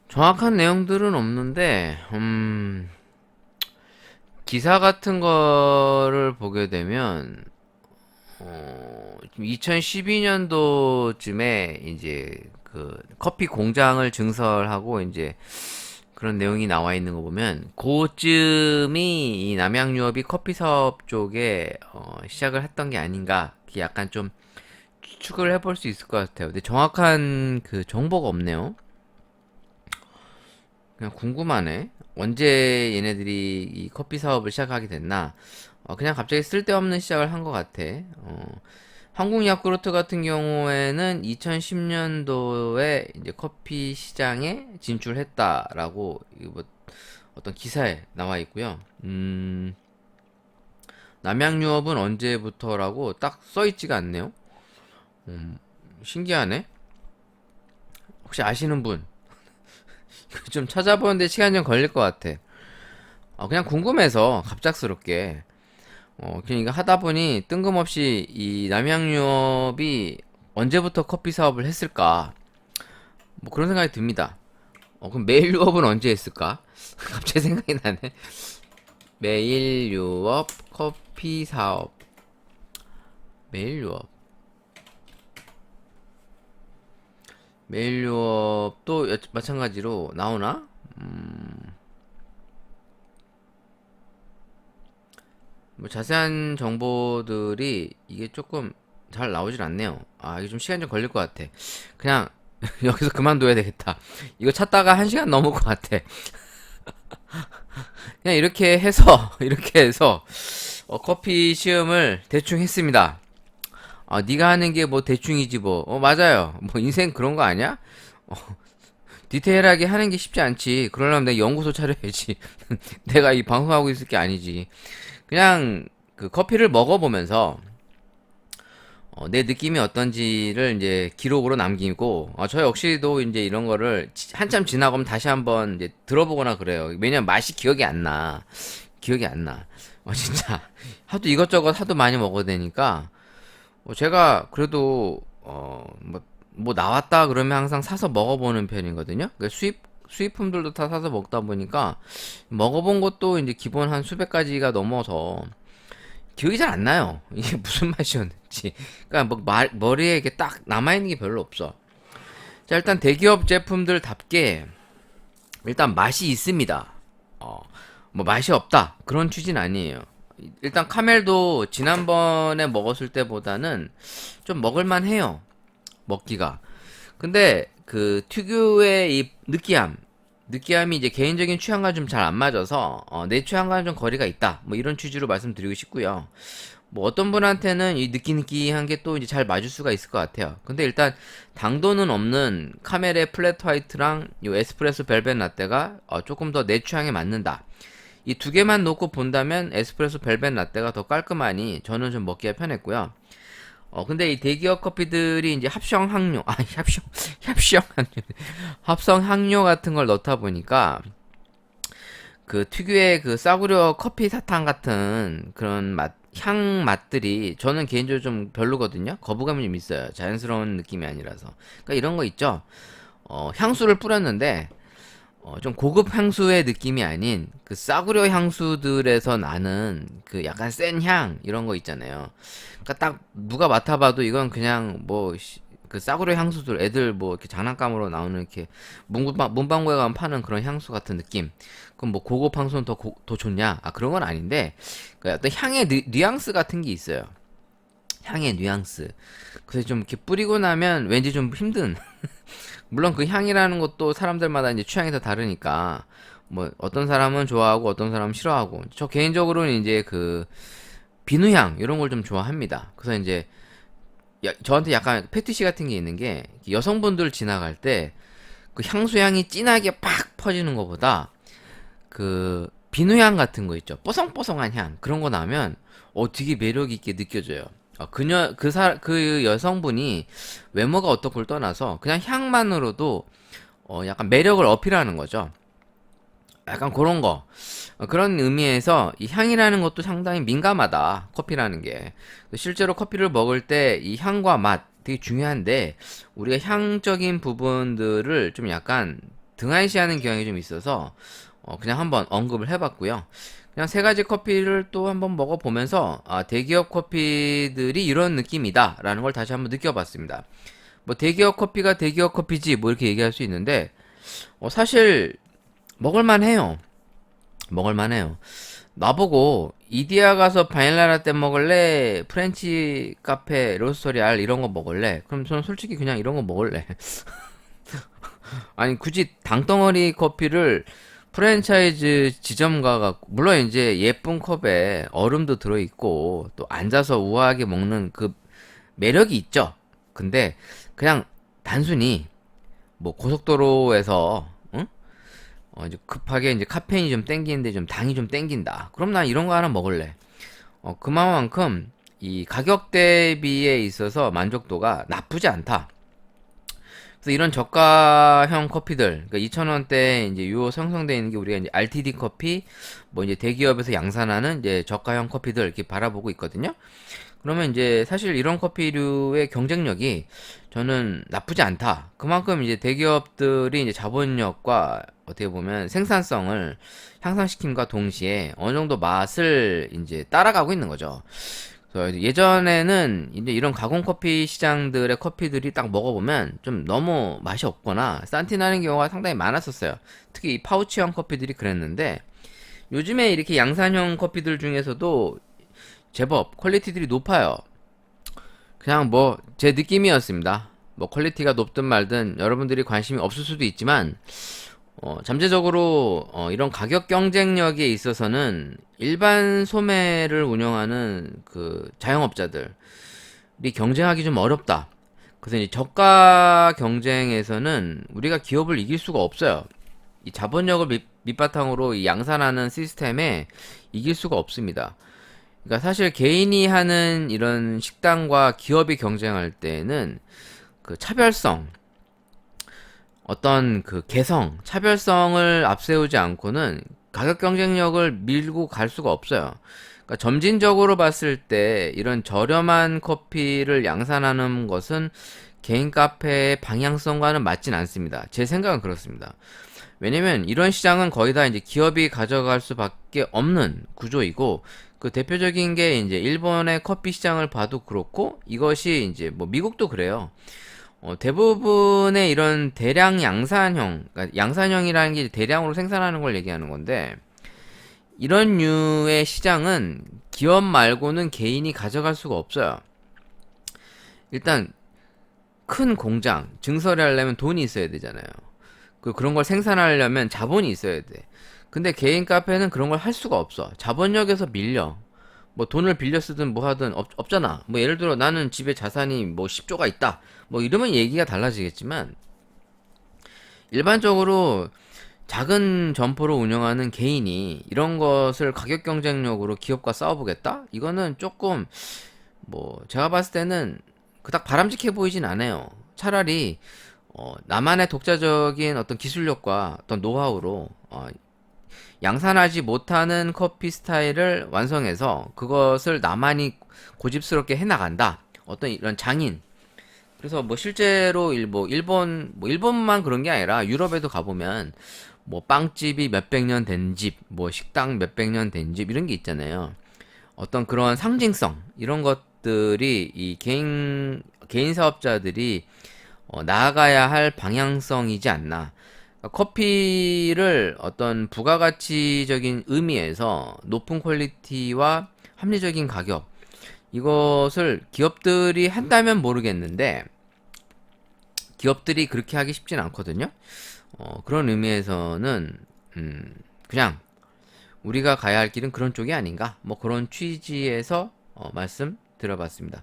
정확한 내용들은 없는데, 기사 같은 거를 보게 되면, 2012년도쯤에 이제 그 커피 공장을 증설하고 이제 그런 내용이 나와 있는 거 보면, 그쯤이 이 남양유업이 커피 사업 쪽에 시작을 했던 게 아닌가, 그게 약간 좀 추측을 해볼 수 있을 것 같아요. 근데 정확한 그 정보가 없네요. 그냥 궁금하네. 언제 얘네들이 이 커피 사업을 시작하게 됐나? 그냥 갑자기 쓸데없는 시작을 한 것 같아. 한국 야쿠르트 같은 경우에는 2010년도에 이제 커피 시장에 진출했다라고 뭐 어떤 기사에 나와 있고요. 남양유업은 언제부터라고 딱 써 있지가 않네요. 신기하네. 혹시 아시는 분? 좀 찾아보는데 시간 좀 걸릴 것 같아. 그냥 궁금해서 갑작스럽게 그냥 이거 하다 보니 뜬금없이 이 남양유업이 언제부터 커피 사업을 했을까? 뭐 그런 생각이 듭니다. 그럼 메일유업은 언제 했을까? 갑자기 생각이 나네. 메일유업 커피 사업. 메일유업. 메일유업도 마찬가지로 나오나? 뭐 자세한 정보들이 이게 조금 잘 나오질 않네요. 이게 좀 시간 좀 걸릴 것 같아. 그냥 여기서 그만둬야 되겠다. 이거 찾다가 1시간 넘을 것 같아. 그냥 이렇게 해서 커피 시음을 대충 했습니다. 네가 하는 게 뭐 대충이지 뭐. 맞아요. 뭐 인생 그런 거 아니야? 디테일하게 하는 게 쉽지 않지. 그러려면 내가 연구소 차려야지. 내가 이 방송하고 있을 게 아니지. 그냥 그 커피를 먹어보면서 내 느낌이 어떤지를 이제 기록으로 남기고, 저 역시도 이제 이런 거를 한참 지나가면 다시 한번 이제 들어보거나 그래요. 왜냐면 맛이 기억이 안 나. 기억이 안 나. 진짜 하도 많이 먹어야 되니까 제가 그래도 뭐 나왔다 그러면 항상 사서 먹어보는 편이거든요. 그러니까 수입품들도 다 사서 먹다 보니까 먹어본 것도 이제 기본 한 수백 가지가 넘어서 기억이 잘 안 나요. 이게 무슨 맛이었는지. 그러니까 뭐 머리에 이게 딱 남아있는 게 별로 없어. 자, 일단 대기업 제품들답게 일단 맛이 있습니다. 뭐 맛이 없다 그런 취지는 아니에요. 일단 카멜도 지난번에 먹었을 때보다는 좀 먹을만 해요. 먹기가. 근데 그 특유의 이 느끼함이 이제 개인적인 취향과 좀 잘 안 맞아서 내 취향과는 좀 거리가 있다. 뭐 이런 취지로 말씀드리고 싶고요. 뭐 어떤 분한테는 이 느끼한 게 또 이제 잘 맞을 수가 있을 것 같아요. 근데 일단 당도는 없는 카멜의 플랫 화이트랑 요 에스프레소 벨벳 라떼가 조금 더 내 취향에 맞는다. 이 두 개만 놓고 본다면 에스프레소 벨벳 라떼가 더 깔끔하니 저는 좀 먹기가 편했고요. 근데 이 대기업 커피들이 이제 합성 향료, 합성 향료 같은 걸 넣다 보니까 그 특유의 그 싸구려 커피 사탕 같은 그런 향 맛들이 저는 개인적으로 좀 별로거든요. 거부감이 좀 있어요. 자연스러운 느낌이 아니라서. 그러니까 이런 거 있죠. 향수를 뿌렸는데 좀 고급 향수의 느낌이 아닌 그 싸구려 향수들에서 나는 그 약간 센 향 이런 거 있잖아요. 그러니까 딱 누가 맡아봐도 이건 그냥 뭐 그 싸구려 향수들 애들 뭐 이렇게 장난감으로 나오는 이렇게 문방구에 가면 파는 그런 향수 같은 느낌. 그럼 뭐 고급 향수는 더 좋냐? 그런 건 아닌데 그 어떤 향의 뉘앙스 같은 게 있어요. 향의 뉘앙스. 그래서 좀 이렇게 뿌리고 나면 왠지 좀 힘든. 물론 그 향이라는 것도 사람들마다 이제 취향이 다 다르니까 뭐 어떤 사람은 좋아하고 어떤 사람은 싫어하고 저 개인적으로는 이제 그 비누향 이런 걸 좀 좋아합니다. 그래서 이제 저한테 약간 패티시 같은 게 있는 게 여성분들 지나갈 때 그 향수향이 진하게 팍 퍼지는 것보다 그 비누향 같은 거 있죠. 뽀송뽀송한 향 그런 거 나면 되게 매력 있게 느껴져요. 그 여성분이 외모가 어떤 걸 떠나서 그냥 향만으로도 약간 매력을 어필하는 거죠. 약간 그런 거. 그런 의미에서 이 향이라는 것도 상당히 민감하다. 커피라는 게. 실제로 커피를 먹을 때 이 향과 맛 되게 중요한데 우리가 향적인 부분들을 좀 약간 등한시하는 경향이 좀 있어서 그냥 한번 언급을 해봤고요. 그냥 세 가지 커피를 또 한번 먹어보면서 대기업 커피들이 이런 느낌이다 라는 걸 다시 한번 느껴봤습니다. 뭐 대기업 커피가 대기업 커피지 뭐 이렇게 얘기할 수 있는데 사실 먹을만해요. 나보고 이디야 가서 바닐라 라떼 먹을래? 프렌치 카페 로스터리 알 이런 거 먹을래? 그럼 저는 솔직히 그냥 이런 거 먹을래. 아니 굳이 당덩어리 커피를 프랜차이즈 지점 가갖고 물론 이제 예쁜 컵에 얼음도 들어있고 또 앉아서 우아하게 먹는 그 매력이 있죠. 근데 그냥 단순히 뭐 고속도로에서 응? 이제 급하게 이제 카페인이 좀 땡기는데 좀 당이 좀 땡긴다. 그럼 난 이런 거 하나 먹을래. 그만큼 이 가격 대비에 있어서 만족도가 나쁘지 않다. 그래서 이런 저가형 커피들, 그러니까 2,000원대 이제 요 형성되어 있는 게 우리가 이제 RTD 커피, 뭐 이제 대기업에서 양산하는 이제 저가형 커피들 이렇게 바라보고 있거든요. 그러면 이제 사실 이런 커피류의 경쟁력이 저는 나쁘지 않다. 그만큼 이제 대기업들이 이제 자본력과 어떻게 보면 생산성을 향상시킴과 동시에 어느 정도 맛을 이제 따라가고 있는 거죠. 그래서 예전에는 이제 이런 가공 커피 시장들의 커피들이 딱 먹어보면 좀 너무 맛이 없거나 싼티 나는 경우가 상당히 많았었어요. 특히 이 파우치형 커피들이 그랬는데 요즘에 이렇게 양산형 커피들 중에서도 제법 퀄리티들이 높아요. 그냥 뭐 제 느낌이었습니다. 뭐 퀄리티가 높든 말든 여러분들이 관심이 없을 수도 있지만 잠재적으로 이런 가격 경쟁력에 있어서는 일반 소매를 운영하는 그 자영업자들이 경쟁하기 좀 어렵다. 그래서 이제 저가 경쟁에서는 우리가 기업을 이길 수가 없어요. 이 자본력을 밑바탕으로 이 양산하는 시스템에 이길 수가 없습니다. 그러니까 사실 개인이 하는 이런 식당과 기업이 경쟁할 때는 그 차별성, 어떤 그 개성, 차별성을 앞세우지 않고는 가격 경쟁력을 밀고 갈 수가 없어요. 그러니까 점진적으로 봤을 때 이런 저렴한 커피를 양산하는 것은 개인 카페의 방향성과는 맞진 않습니다. 제 생각은 그렇습니다. 왜냐면 이런 시장은 거의 다 이제 기업이 가져갈 수밖에 없는 구조이고, 그 대표적인 게 이제 일본의 커피 시장을 봐도 그렇고, 이것이 이제 뭐 미국도 그래요. 대부분의 이런 대량 양산형, 그러니까 양산형이라는 게 대량으로 생산하는 걸 얘기하는 건데, 이런 류의 시장은 기업 말고는 개인이 가져갈 수가 없어요. 일단 큰 공장 증설을 하려면 돈이 있어야 되잖아요. 그런 걸 생산하려면 자본이 있어야 돼. 근데 개인 카페는 그런 걸 할 수가 없어. 자본력에서 밀려. 뭐 돈을 빌려 쓰든 뭐 하든 없잖아. 뭐 예를 들어 나는 집에 자산이 뭐 10조가 있다. 뭐 이러면 얘기가 달라지겠지만, 일반적으로 작은 점포를 운영하는 개인이 이런 것을 가격 경쟁력으로 기업과 싸워보겠다? 이거는 조금 뭐 제가 봤을 때는 그닥 바람직해 보이진 않아요. 차라리 나만의 독자적인 어떤 기술력과 어떤 노하우로 양산하지 못하는 커피 스타일을 완성해서 그것을 나만이 고집스럽게 해나간다. 어떤 이런 장인. 그래서 뭐 실제로 일본만 그런 게 아니라 유럽에도 가보면 뭐 빵집이 몇백 년 된 집, 뭐 식당 몇백 년 된 집 이런 게 있잖아요. 어떤 그런 상징성 이런 것들이 이 개인 사업자들이 나아가야 할 방향성이지 않나. 커피를 어떤 부가가치적인 의미에서 높은 퀄리티와 합리적인 가격, 이것을 기업들이 한다면 모르겠는데 기업들이 그렇게 하기 쉽진 않거든요. 그런 의미에서는 그냥 우리가 가야 할 길은 그런 쪽이 아닌가, 뭐 그런 취지에서 말씀 드려봤습니다.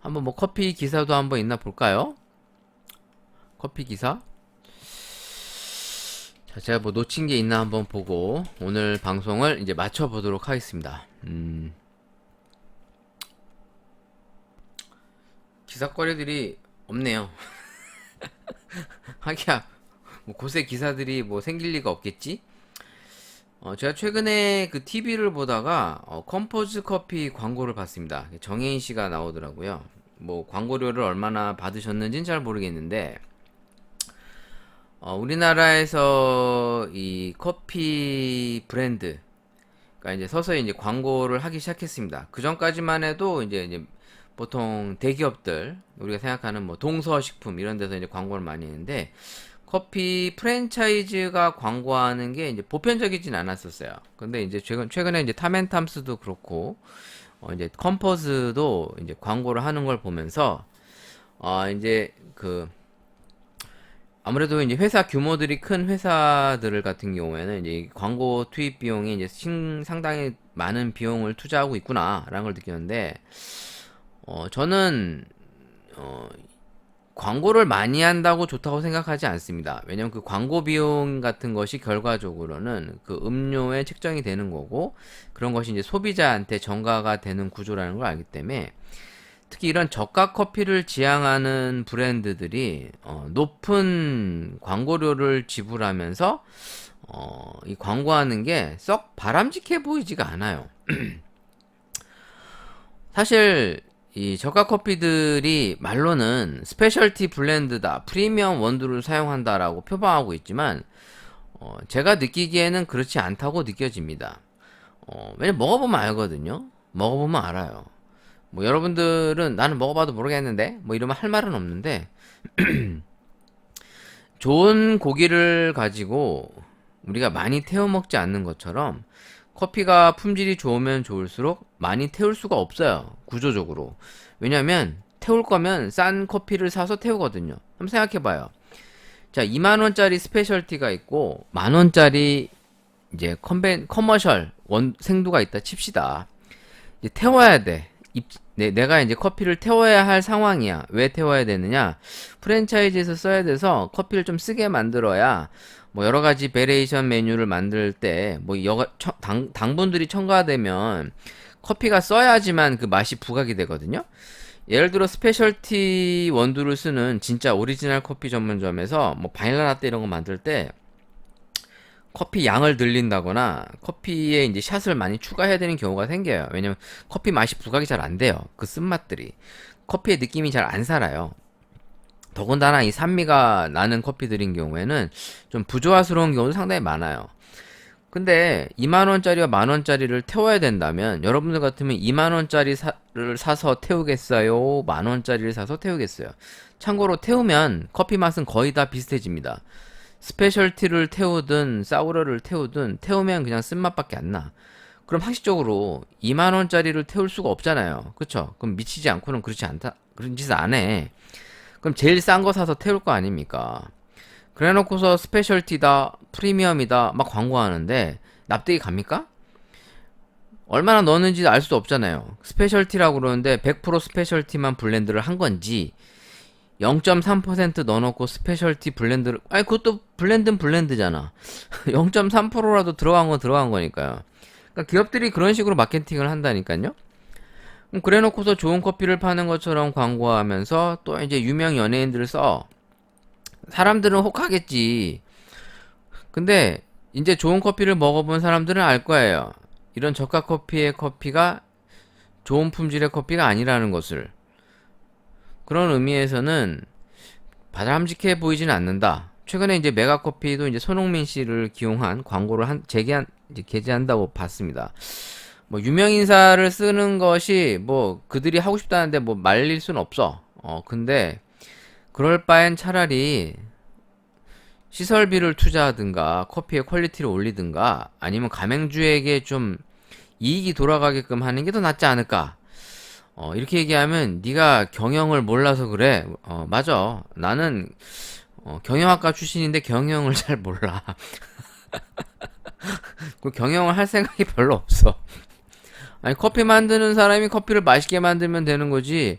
한번 뭐 커피 기사도 한번 있나 볼까요? 커피 기사. 자, 제가 뭐 놓친 게 있나 한번 보고 오늘 방송을 이제 마쳐보도록 하겠습니다. 기사거리들이 없네요. 하기야 뭐 곳에 기사들이 뭐 생길 리가 없겠지? 제가 최근에 그 TV를 보다가 컴포즈 커피 광고를 봤습니다. 정혜인 씨가 나오더라고요. 뭐 광고료를 얼마나 받으셨는지는 잘 모르겠는데, 우리나라에서 이 커피 브랜드, 그러니까 이제 서서히 이제 광고를 하기 시작했습니다. 그 전까지만 해도 이제 보통 대기업들, 우리가 생각하는 뭐 동서식품 이런 데서 이제 광고를 많이 했는데, 커피 프랜차이즈가 광고하는 게 이제 보편적이진 않았었어요. 근데 이제 최근에 이제 탐앤탐스도 그렇고, 이제 컴포즈도 이제 광고를 하는 걸 보면서, 이제 아무래도 이제 회사 규모들이 큰 회사들 같은 경우에는 이제 광고 투입 비용이 이제 상당히 많은 비용을 투자하고 있구나라는 걸 느꼈는데, 저는 광고를 많이 한다고 좋다고 생각하지 않습니다. 왜냐면 그 광고 비용 같은 것이 결과적으로는 그 음료에 책정이 되는 거고, 그런 것이 이제 소비자한테 전가가 되는 구조라는 걸 알기 때문에, 특히 이런 저가 커피를 지향하는 브랜드들이 높은 광고료를 지불하면서 이 광고하는 게 썩 바람직해 보이지가 않아요. 사실 이 저가 커피들이 말로는 스페셜티 블렌드다, 프리미엄 원두를 사용한다라고 표방하고 있지만, 제가 느끼기에는 그렇지 않다고 느껴집니다. 왜냐면 먹어보면 알거든요. 먹어보면 알아요. 뭐 여러분들은 나는 먹어봐도 모르겠는데 뭐 이러면 할 말은 없는데, 좋은 고기를 가지고 우리가 많이 태워 먹지 않는 것처럼 커피가 품질이 좋으면 좋을수록 많이 태울 수가 없어요, 구조적으로. 왜냐면 태울 거면 싼 커피를 사서 태우거든요. 한번 생각해봐요. 자, 2만원짜리 스페셜티가 있고 만원짜리 이제 커머셜 생두가 있다 칩시다. 이제 태워야 돼. 내가 이제 커피를 태워야 할 상황이야. 왜 태워야 되느냐? 프랜차이즈에서 써야 돼서 커피를 좀 쓰게 만들어야 뭐 여러 가지 베리에이션 메뉴를 만들 때 뭐 당분들이 첨가되면 커피가 써야지만 그 맛이 부각이 되거든요. 예를 들어 스페셜티 원두를 쓰는 진짜 오리지널 커피 전문점에서 뭐 바닐라 라떼 이런 거 만들 때 커피 양을 늘린다거나 커피에 이제 샷을 많이 추가해야 되는 경우가 생겨요. 왜냐면 커피 맛이 부각이 잘 안 돼요. 그 쓴맛들이. 커피의 느낌이 잘 안 살아요. 더군다나 이 산미가 나는 커피들인 경우에는 좀 부조화스러운 경우도 상당히 많아요. 근데 2만원짜리와 만원짜리를 태워야 된다면 여러분들 같으면 2만원짜리를 사서 태우겠어요? 만원짜리를 사서 태우겠어요? 참고로 태우면 커피 맛은 거의 다 비슷해집니다. 스페셜티를 태우든 사우러를 태우든 태우면 그냥 쓴맛밖에 안 나. 그럼 상식적으로 2만원짜리를 태울 수가 없잖아요. 그쵸? 그럼 미치지 않고는 그렇지 않다. 그런 짓을 안 해. 그럼 제일 싼 거 사서 태울 거 아닙니까? 그래 놓고서 스페셜티다, 프리미엄이다 막 광고하는데 납득이 갑니까? 얼마나 넣었는지 알 수 없잖아요. 스페셜티라고 그러는데 100% 스페셜티만 블렌드를 한 건지 0.3% 넣어놓고 스페셜티 블렌드를 아니 그것도 블렌드는 블렌드잖아. 0.3%라도 들어간 건 들어간 거니까요. 그러니까 기업들이 그런 식으로 마케팅을 한다니까요. 그래 놓고서 좋은 커피를 파는 것처럼 광고하면서 또 이제 유명 연예인들을 써. 사람들은 혹하겠지. 근데 이제 좋은 커피를 먹어본 사람들은 알 거예요. 이런 저가 커피의 커피가 좋은 품질의 커피가 아니라는 것을. 그런 의미에서는 바람직해 보이지는 않는다. 최근에 이제 메가커피도 이제 손흥민 씨를 기용한 광고를 이제 게재한다고 봤습니다. 뭐 유명 인사를 쓰는 것이 뭐 그들이 하고 싶다는데 뭐 말릴 순 없어. 근데 그럴 바엔 차라리 시설비를 투자하든가 커피의 퀄리티를 올리든가 아니면 가맹주에게 좀 이익이 돌아가게끔 하는 게 더 낫지 않을까. 이렇게 얘기하면 네가 경영을 몰라서 그래. 맞아. 나는 경영학과 출신인데 경영을 잘 몰라. 그 경영을 할 생각이 별로 없어. 아니 커피 만드는 사람이 커피를 맛있게 만들면 되는 거지.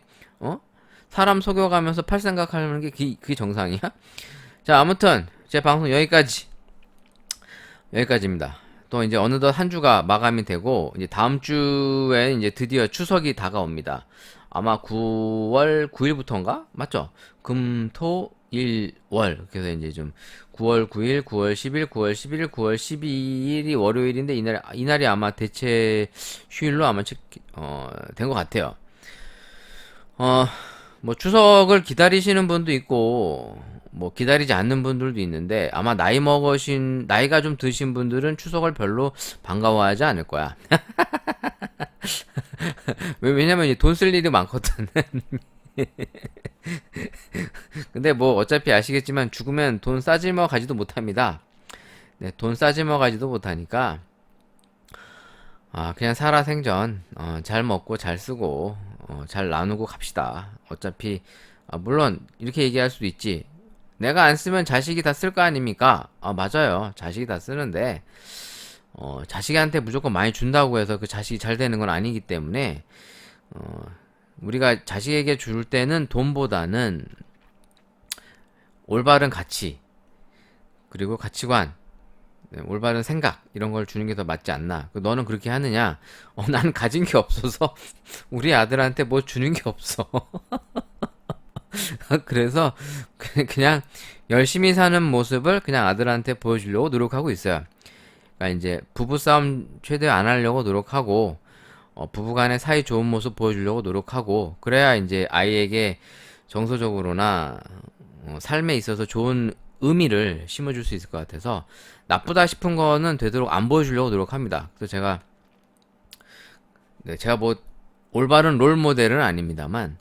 사람 속여가면서 팔 생각하는 게 그게 정상이야? 자, 아무튼 제 방송 여기까지입니다. 또 이제 어느덧 한 주가 마감이 되고 이제 다음 주에 이제 드디어 추석이 다가옵니다. 아마 9월 9일부터인가? 맞죠? 금, 토, 일, 월. 그래서 이제 좀 9월 9일, 9월 10일, 9월 11일, 9월 12일이 월요일인데 이날이 아마 대체 휴일로 아마 된 것 같아요. 뭐 추석을 기다리시는 분도 있고 뭐 기다리지 않는 분들도 있는데 아마 나이가 좀 드신 분들은 추석을 별로 반가워하지 않을 거야. 왜냐면 이제 돈 쓸 일이 많거든. 근데 뭐 어차피 아시겠지만 죽으면 돈 싸질머 가지도 못합니다. 네, 돈 싸질머 가지도 못하니까 그냥 살아생전 잘 먹고 잘 쓰고 잘 나누고 갑시다. 어차피 물론 이렇게 얘기할 수도 있지. 내가 안 쓰면 자식이 다 쓸 거 아닙니까? 맞아요. 자식이 다 쓰는데 자식한테 무조건 많이 준다고 해서 그 자식이 잘 되는 건 아니기 때문에 우리가 자식에게 줄 때는 돈보다는 올바른 가치 그리고 가치관 올바른 생각 이런 걸 주는 게 더 맞지 않나. 너는 그렇게 하느냐? 나는 가진 게 없어서 우리 아들한테 뭐 주는 게 없어. 그래서 그냥 열심히 사는 모습을 그냥 아들한테 보여주려고 노력하고 있어요. 그러니까 이제 부부싸움 최대 안 하려고 노력하고 부부간의 사이 좋은 모습 보여주려고 노력하고 그래야 이제 아이에게 정서적으로나 삶에 있어서 좋은 의미를 심어줄 수 있을 것 같아서 나쁘다 싶은 거는 되도록 안 보여주려고 노력합니다. 그래서 제가 뭐 올바른 롤 모델은 아닙니다만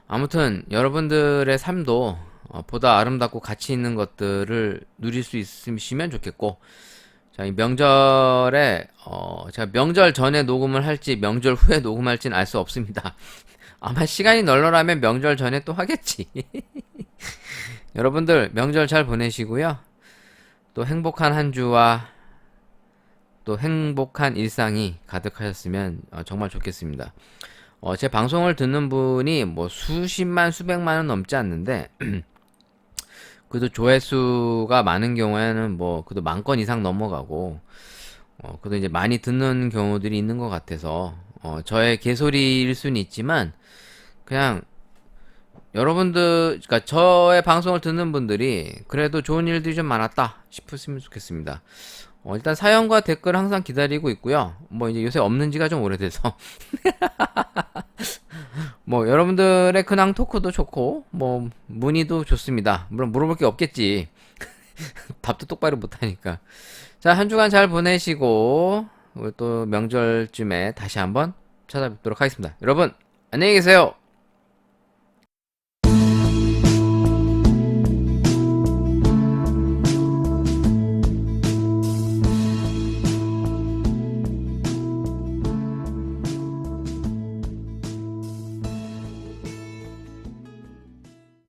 아무튼 여러분들의 삶도 보다 아름답고 가치 있는 것들을 누릴 수 있으시면 좋겠고 자, 이 명절에 제가 명절 전에 녹음을 할지 명절 후에 녹음할지는 알 수 없습니다. 아마 시간이 널널하면 명절 전에 또 하겠지. 여러분들 명절 잘 보내시고요. 또 행복한 한 주와 또 행복한 일상이 가득하셨으면 정말 좋겠습니다. 제 방송을 듣는 분이 뭐 수십만, 수백만은 넘지 않는데 그래도 조회수가 많은 경우에는 뭐 그래도 10,000건 이상 넘어가고 그래도 이제 많이 듣는 경우들이 있는 것 같아서 저의 개소리일 수는 있지만 그냥 여러분들, 그러니까 저의 방송을 듣는 분들이 그래도 좋은 일들이 좀 많았다 싶으시면 좋겠습니다. 일단 사연과 댓글 항상 기다리고 있고요. 뭐 이제 요새 없는 지가 좀 오래돼서 뭐 여러분들의 근황 토크도 좋고 뭐 문의도 좋습니다. 물론 물어볼 게 없겠지. 답도 똑바로 못하니까. 자, 한 주간 잘 보내시고 우리 또 명절쯤에 다시 한번 찾아뵙도록 하겠습니다. 여러분 안녕히 계세요.